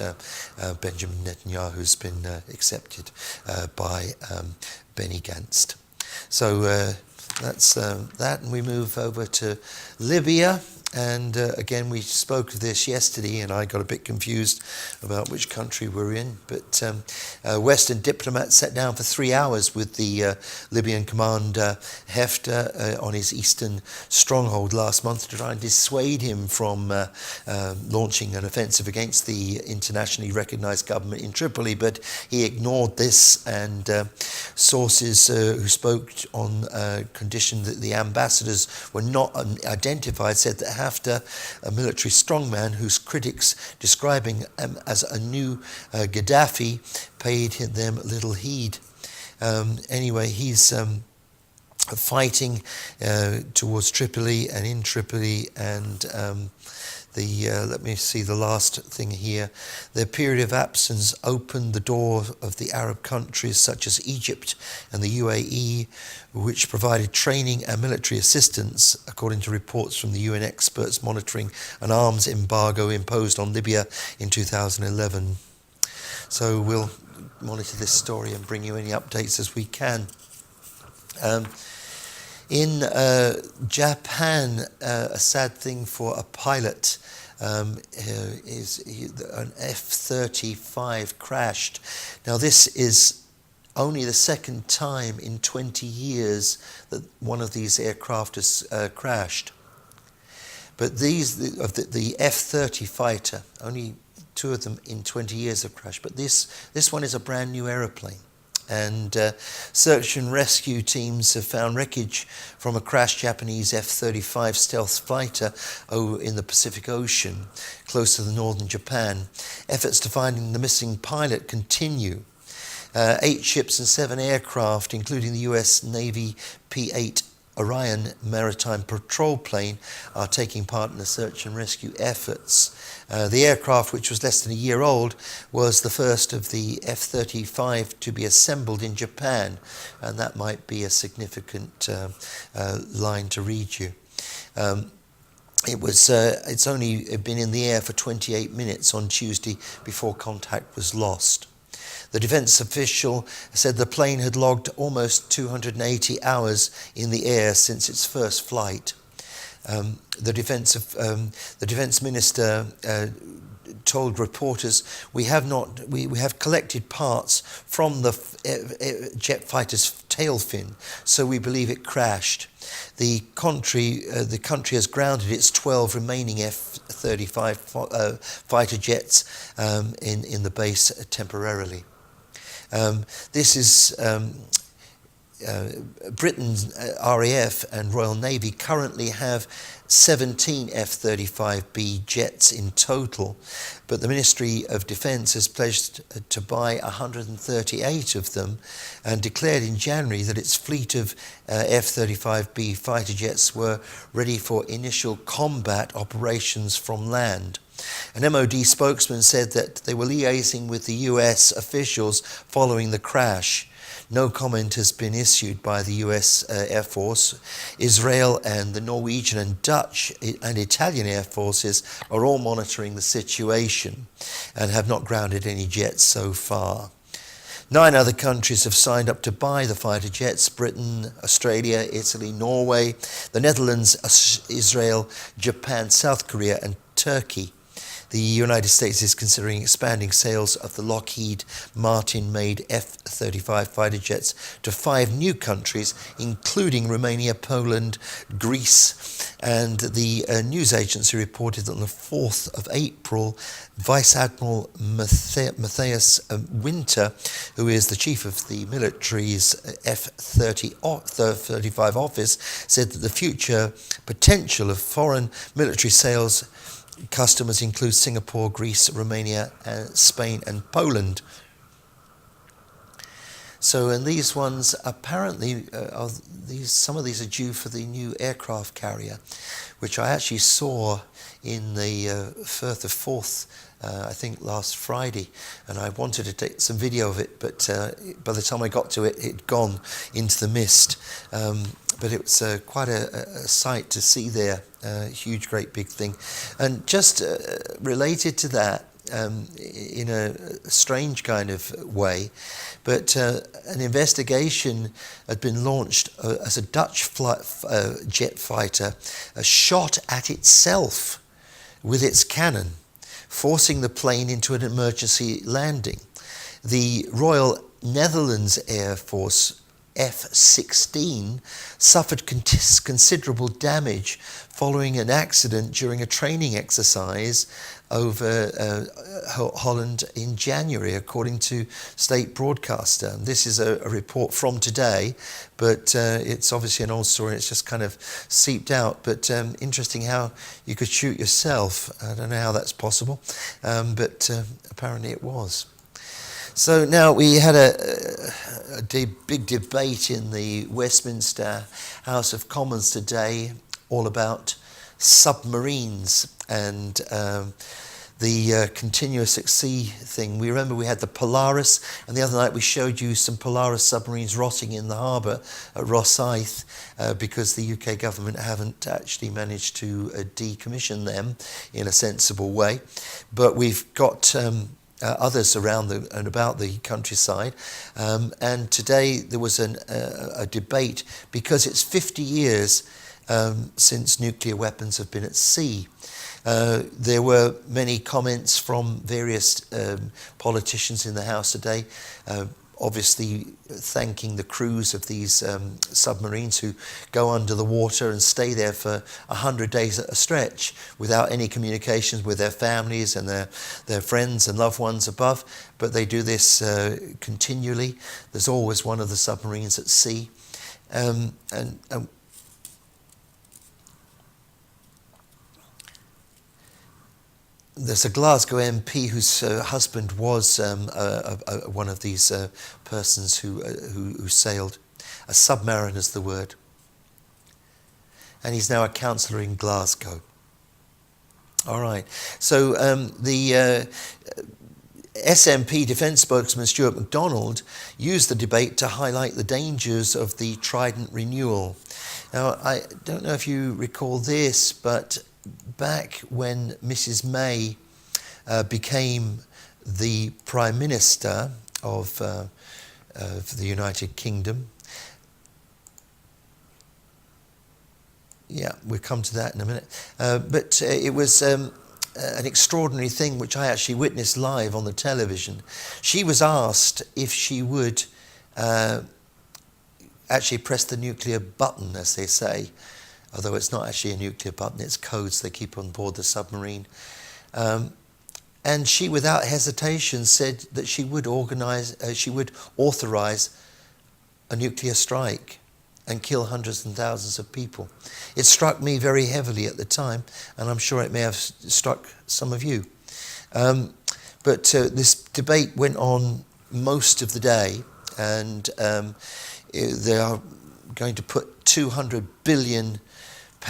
[SPEAKER 1] Benjamin Netanyahu's been accepted by Benny Gantz. So that's that, and we move over to Libya. And again, we spoke of this yesterday, and I got a bit confused about which country we're in. But Western diplomats sat down for 3 hours with the Libyan commander Haftar on his eastern stronghold last month to try and dissuade him from launching an offensive against the internationally recognized government in Tripoli. But he ignored this, and sources who spoke on condition that the ambassadors were not identified said that Haftar, a military strongman whose critics describing him as a new Gaddafi, paid them little heed. Anyway, he's fighting towards Tripoli and in Tripoli, and let me see the last thing here. Their period of absence opened the door of the Arab countries such as Egypt and the UAE, which provided training and military assistance, according to reports from the UN experts monitoring an arms embargo imposed on Libya in 2011. So we'll monitor this story and bring you any updates as we can. In Japan, a sad thing for a pilot is an F-35 crashed. Now, this is only the second time in 20 years that one of these aircraft has crashed. But the F-30 fighter, only two of them in 20 years have crashed. But this one is a brand new aeroplane. And search and rescue teams have found wreckage from a crashed Japanese F-35 stealth fighter in the Pacific Ocean, close to the northern Japan. Efforts to find the missing pilot continue. 8 ships and 7 aircraft, including the US Navy P-8 Orion maritime patrol plane, are taking part in the search and rescue efforts. The aircraft, which was less than a year old, was the first of the F-35 to be assembled in Japan, and that might be a significant line to read you. It's only been in the air for 28 minutes on Tuesday before contact was lost. The defence official said the plane had logged almost 280 hours in the air since its first flight. The defence minister told reporters, "We have collected parts from the jet fighter's tail fin, so we believe it crashed." The country has grounded its 12 remaining F-35 fighter jets in the base temporarily. This is Britain's RAF and Royal Navy currently have 17 F-35B jets in total, but the Ministry of Defence has pledged to buy 138 of them and declared in January that its fleet of F-35B fighter jets were ready for initial combat operations from land. An MOD spokesman said that they were liaising with the US officials following the crash. No comment has been issued by the US Air Force. Israel and the Norwegian and Dutch and Italian Air Forces are all monitoring the situation and have not grounded any jets so far. 9 other countries have signed up to buy the fighter jets: Britain, Australia, Italy, Norway, the Netherlands, Israel, Japan, South Korea and Turkey. The United States is considering expanding sales of the Lockheed Martin-made F-35 fighter jets to 5 new countries, including Romania, Poland, Greece. And the news agency reported that on the 4th of April, Vice Admiral Matthias Winter, who is the chief of the military's F-35 office, said that the future potential of foreign military sales customers include Singapore, Greece, Romania, Spain and Poland. So, and these ones apparently, some of these are due for the new aircraft carrier, which I actually saw in the Firth of Forth, I think last Friday, and I wanted to take some video of it, but by the time I got to it, it'd gone into the mist. But it was quite a sight to see there, huge, great big thing. And just related to that, in a strange kind of way, but an investigation had been launched as a Dutch jet fighter shot at itself with its cannon, forcing the plane into an emergency landing. The Royal Netherlands Air Force F-16 suffered considerable damage following an accident during a training exercise over Holland in January, according to state broadcaster. This is a report from today, but it's obviously an old story. It's just kind of seeped out, but interesting how you could shoot yourself. I don't know how that's possible, but apparently it was. So now we had a big debate in the Westminster House of Commons today, all about submarines and the continuous at sea thing. We remember we had the Polaris, and the other night we showed you some Polaris submarines rotting in the harbour at Rosyth because the UK government haven't actually managed to decommission them in a sensible way. But we've got others around and about the countryside, and today there was a debate because it's 50 years since nuclear weapons have been at sea. There were many comments from various politicians in the House today, obviously thanking the crews of these submarines who go under the water and stay there for 100 days at a stretch without any communications with their families and their friends and loved ones above. But they do this continually. There's always one of the submarines at sea. And there's a Glasgow MP whose husband was one of these persons who sailed. A submariner is the word. And he's now a councillor in Glasgow. All right. So the SNP defence spokesman Stuart MacDonald used the debate to highlight the dangers of the Trident renewal. Now, I don't know if you recall this, but back when Mrs. May became the Prime Minister, of the United Kingdom. Yeah, we'll come to that in a minute. But it was an extraordinary thing which I actually witnessed live on the television. She was asked if she would actually press the nuclear button, as they say, although it's not actually a nuclear button, it's codes they keep on board the submarine. And she, without hesitation, said that she would authorize a nuclear strike and kill hundreds and thousands of people. It struck me very heavily at the time, and I'm sure it may have struck some of you. But this debate went on most of the day, and they are going to put £200 billion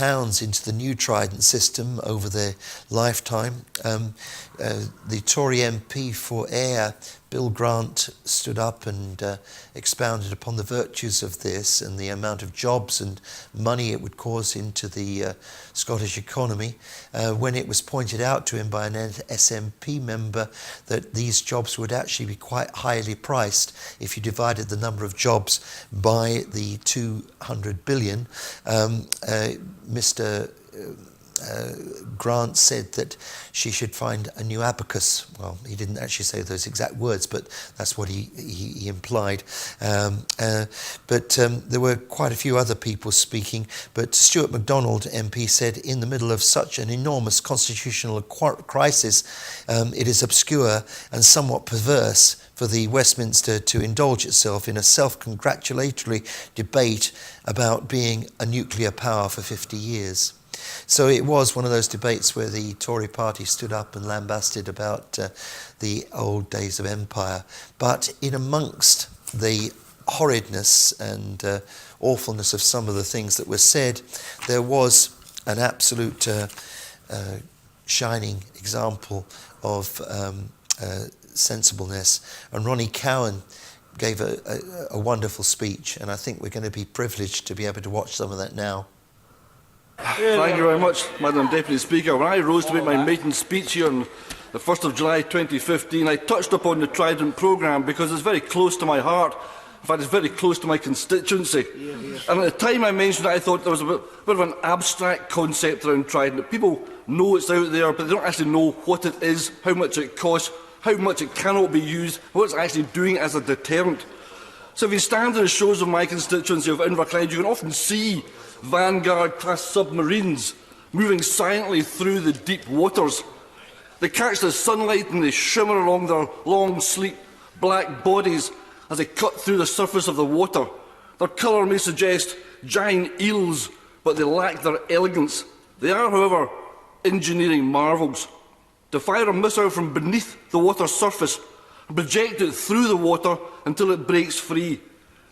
[SPEAKER 1] into the new Trident system over their lifetime. The Tory MP for Ayr, Bill Grant, stood up and expounded upon the virtues of this and the amount of jobs and money it would cause into the Scottish economy, when it was pointed out to him by an SNP member that these jobs would actually be quite highly priced if you divided the number of jobs by the 200 billion. Mr. Grant said that she should find a new abacus. Well, he didn't actually say those exact words, but that's what he implied. But there were quite a few other people speaking. But Stuart MacDonald, MP, said, in the middle of such an enormous constitutional crisis, it is obscure and somewhat perverse for the Westminster to indulge itself in a self-congratulatory debate about being a nuclear power for 50 years. So it was one of those debates where the Tory party stood up and lambasted about the old days of empire. But in amongst the horridness and awfulness of some of the things that were said, there was an absolute shining example of sensibleness. And Ronnie Cowan gave a wonderful speech, and I think we're going to be privileged to be able to watch some of that now.
[SPEAKER 6] Thank you very much, Madam Deputy Speaker. When I rose to make my maiden speech here on the 1st of July 2015, I touched upon the Trident programme because it's very close to my heart. In fact, it's very close to my constituency. And at the time I mentioned it, I thought there was a bit of an abstract concept around Trident. People know it's out there, but they don't actually know what it is, how much it costs, how much it cannot be used, what it's actually doing as a deterrent. So if you stand in the shores of my constituency of Inverclyde, you can often see Vanguard-class submarines moving silently through the deep waters. They catch the sunlight and they shimmer along their long, sleek, black bodies as they cut through the surface of the water. Their colour may suggest giant eels, but they lack their elegance. They are, however, engineering marvels. To fire a missile from beneath the water's surface and project it through the water until it breaks free,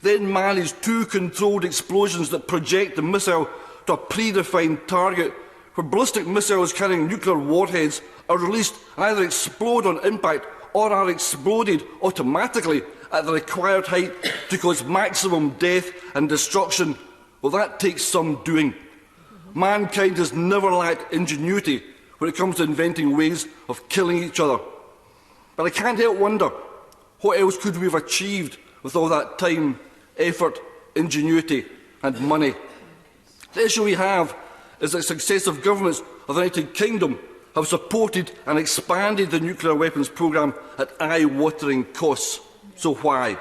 [SPEAKER 6] then manage two controlled explosions that project the missile to a predefined target, where ballistic missiles carrying nuclear warheads are released and either explode on impact or are exploded automatically at the required height to cause maximum death and destruction. Well, that takes some doing. Mankind has never lacked ingenuity when it comes to inventing ways of killing each other. But I can't help wonder, what else could we have achieved with all that time, effort, ingenuity and money? The issue we have is that successive governments of the United Kingdom have supported and expanded the nuclear weapons programme at eye-watering costs. So why?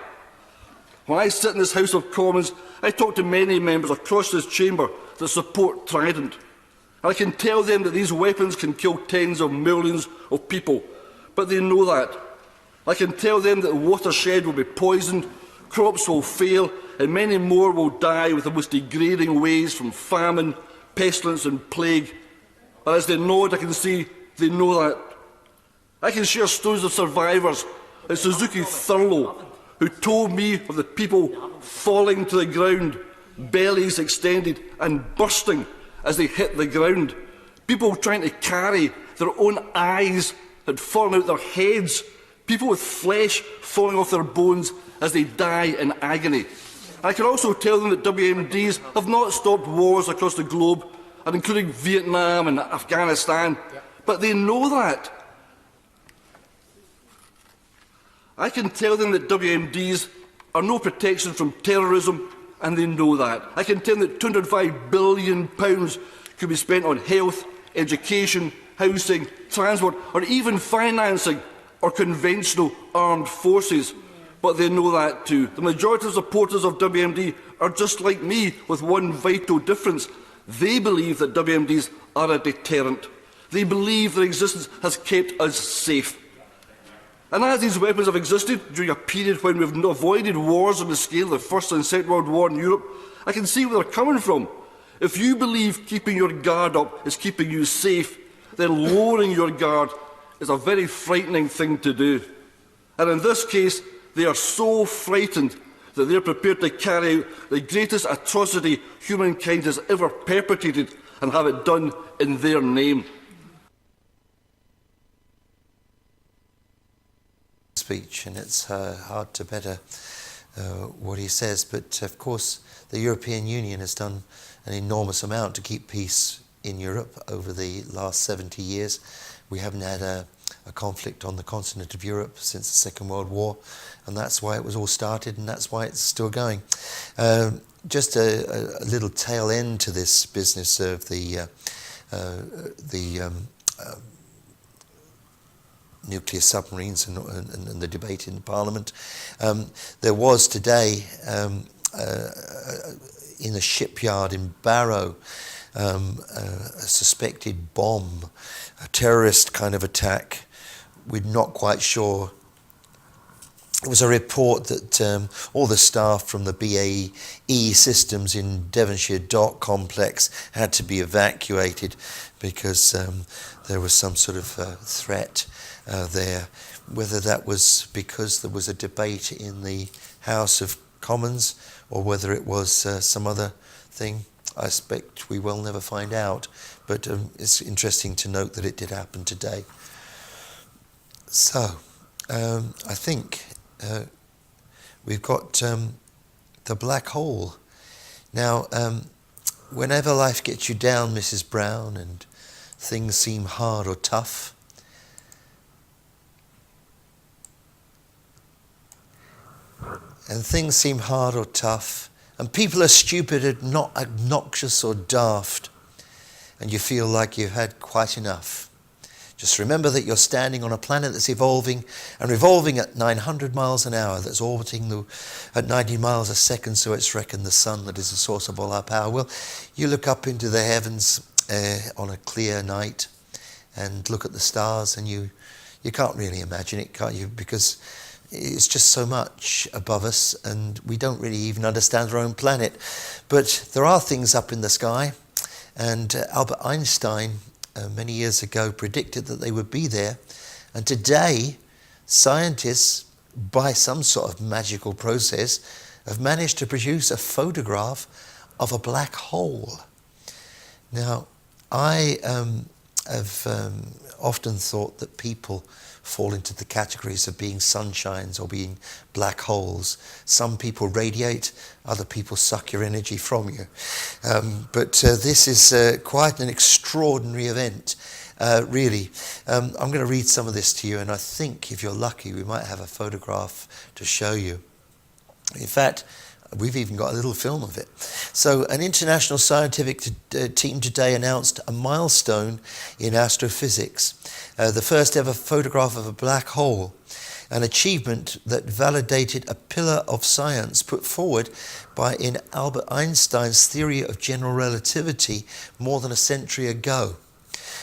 [SPEAKER 6] When I sit in this House of Commons, I talk to many members across this chamber that support Trident. And I can tell them that these weapons can kill tens of millions of people, but they know that. I can tell them that the watershed will be poisoned, crops will fail, and many more will die with the most degrading ways from famine, pestilence and plague. But as they nod, I can see they know that. I can share stories of survivors like Suzuki Thurlow, who told me of the people falling to the ground, bellies extended and bursting as they hit the ground. People trying to carry their own eyes had fallen out their heads. People with flesh falling off their bones as they die in agony. I can also tell them that WMDs have not stopped wars across the globe, and including Vietnam and Afghanistan, but they know that. I can tell them that WMDs are no protection from terrorism, and they know that. I can tell them that £205 billion could be spent on health, education, housing, transport, or even financing or conventional armed forces. But they know that too. The majority of supporters of WMD are just like me, with one vital difference. They believe that WMDs are a deterrent. They believe their existence has kept us safe. And as these weapons have existed during a period when we have avoided wars on the scale of the First and Second World War in Europe, I can see where they're coming from. If you believe keeping your guard up is keeping you safe, then lowering your guard is a very frightening thing to do. And in this case, they are so frightened that they are prepared to carry out the greatest atrocity humankind has ever perpetrated and have it done in their name.
[SPEAKER 1] Speech, and it's hard to better what he says, but of course the European Union has done an enormous amount to keep peace in Europe over the last 70 years. We haven't had a conflict on the continent of Europe since the Second World War, and that's why it was all started, and that's why it's still going. Just a little tail end to this business of the nuclear submarines and the debate in Parliament. There was today in a shipyard in Barrow a suspected bomb, a terrorist kind of attack. We're not quite sure. It was a report that all the staff from the BAE systems in Devonshire Dock Complex had to be evacuated because there was some sort of threat there. Whether that was because there was a debate in the House of Commons or whether it was some other thing, I expect we will never find out. But it's interesting to note that it did happen today. So, I think we've got the black hole. Now, whenever life gets you down, Mrs. Brown, and things seem hard or tough, and people are stupid and not obnoxious or daft, and you feel like you've had quite enough, just remember that you're standing on a planet that's evolving and revolving at 900 miles an hour, that's orbiting at 90 miles a second, so it's reckoned the sun that is the source of all our power. Well, you look up into the heavens on a clear night and look at the stars, and you can't really imagine it, can't you? Because it's just so much above us, and we don't really even understand our own planet. But there are things up in the sky, and Albert Einstein many years ago predicted that they would be there. And today, scientists, by some sort of magical process, have managed to produce a photograph of a black hole. Now, I have often thought that people fall into the categories of being sunshines or being black holes. Some people radiate, other people suck your energy from you. But this is quite an extraordinary event, really. I'm going to read some of this to you, and I think if you're lucky, we might have a photograph to show you. In fact, we've even got a little film of it. So an international scientific team today announced a milestone in astrophysics. The first ever photograph of a black hole, an achievement that validated a pillar of science put forward in Albert Einstein's theory of general relativity more than a century ago.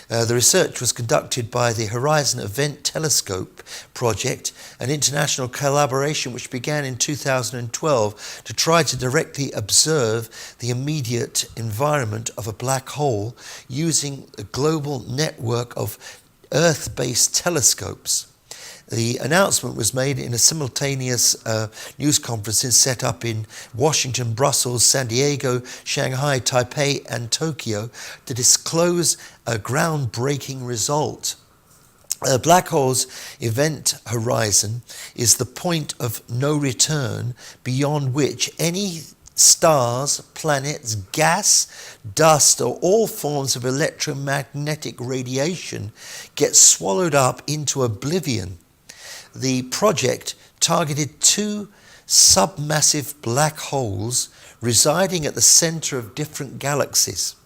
[SPEAKER 1] The research was conducted by the Horizon Event Telescope Project, an international collaboration which began in 2012 to try to directly observe the immediate environment of a black hole using a global network of Earth-based telescopes. The announcement was made in a simultaneous news conferences set up in Washington, Brussels, San Diego, Shanghai, Taipei, and Tokyo to disclose a groundbreaking result. Black hole's event horizon is the point of no return beyond which any stars, planets, gas, dust, or all forms of electromagnetic radiation get swallowed up into oblivion. The project targeted 2 submassive black holes residing at the center of different galaxies.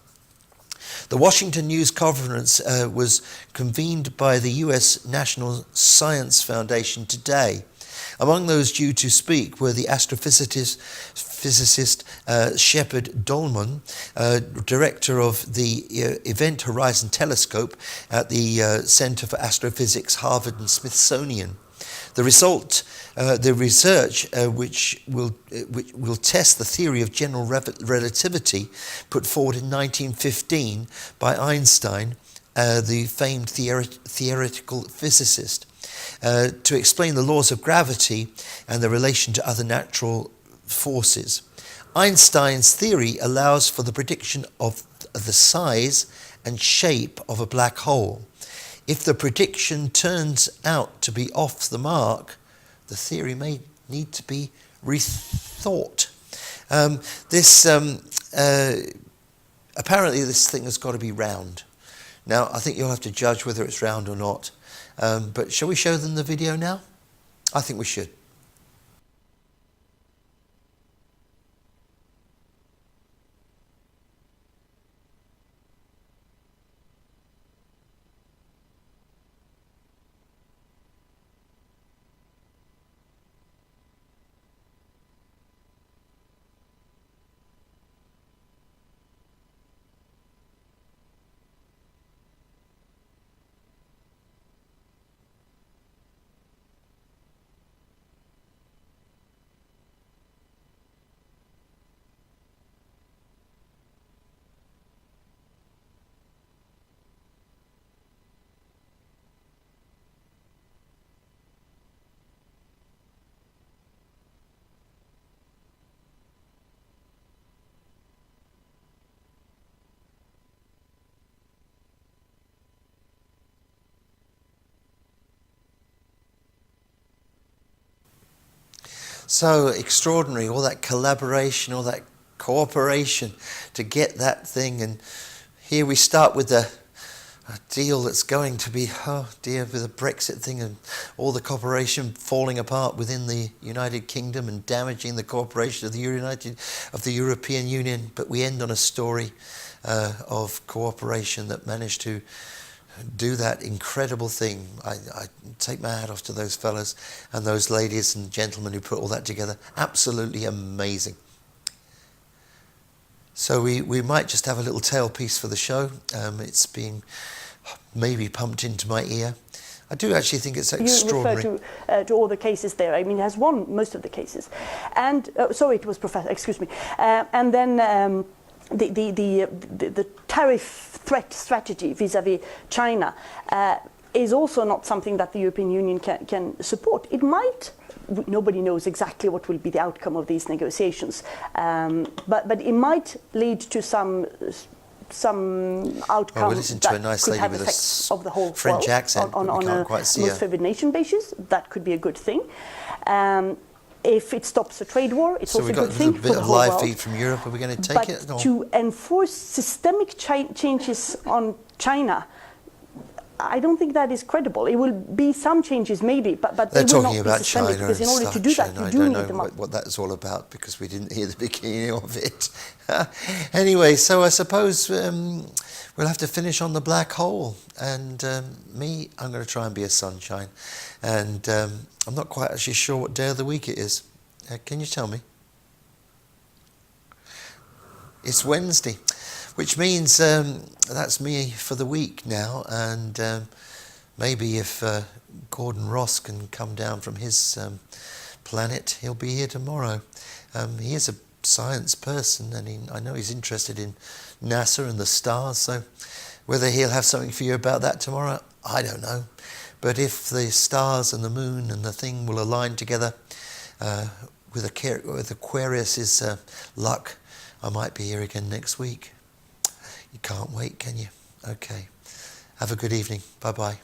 [SPEAKER 1] The Washington News Conference was convened by the US National Science Foundation today. Among those due to speak were the astrophysicist Shepard Dolman, director of the Event Horizon Telescope at the Center for Astrophysics, Harvard and Smithsonian. The research, which will test the theory of general relativity put forward in 1915 by Einstein, the famed theoretical physicist, to explain the laws of gravity and their relation to other natural forces. Einstein's theory allows for the prediction of the size and shape of a black hole. If the prediction turns out to be off the mark, the theory may need to be rethought. Apparently this thing has got to be round. Now, I think you'll have to judge whether it's round or not. But shall we show them the video now? I think we should. So extraordinary, all that collaboration, all that cooperation to get that thing. And here we start with a deal that's going to be, oh dear, with the Brexit thing and all the cooperation falling apart within the United Kingdom and damaging the cooperation of the European Union. But we end on a story of cooperation that managed to do that incredible thing. I take my hat off to those fellas and those ladies and gentlemen who put all that together. Absolutely amazing. So we might just have a little tailpiece for the show. It's being maybe pumped into my ear. I do actually think it's extraordinary.
[SPEAKER 8] You refer to all the cases there. I mean, it has won most of the cases. And sorry, it was Professor. Excuse me. And then. The tariff threat strategy vis-à-vis China is also not something that the European Union can support. It might, nobody knows exactly what will be the outcome of these negotiations, but it might lead to some outcome that could have effects of the whole
[SPEAKER 1] French
[SPEAKER 8] world
[SPEAKER 1] accent,
[SPEAKER 8] on a most favored nation basis. That could be a good thing. If it stops a trade war, it's also a good thing for the whole world. So we've got a bit of live feed
[SPEAKER 1] from Europe. Are we going to take it?
[SPEAKER 8] But to enforce systemic changes on China, I don't think that is credible. It will be some changes maybe, but they will not be systemic, because in order to do that, you do need them.
[SPEAKER 1] I don't know what that's all about, because we didn't hear the beginning of it. Anyway, so I suppose we'll have to finish on the black hole. And I'm going to try and be a sunshine. And I'm not quite actually sure what day of the week it is. Can you tell me? It's Wednesday, which means that's me for the week now. And maybe if Gordon Ross can come down from his planet, he'll be here tomorrow. He is a science person, and I know he's interested in NASA and the stars. So whether he'll have something for you about that tomorrow, I don't know. But if the stars and the moon and the thing will align together with Aquarius's luck, I might be here again next week. You can't wait, can you? Okay. Have a good evening. Bye-bye.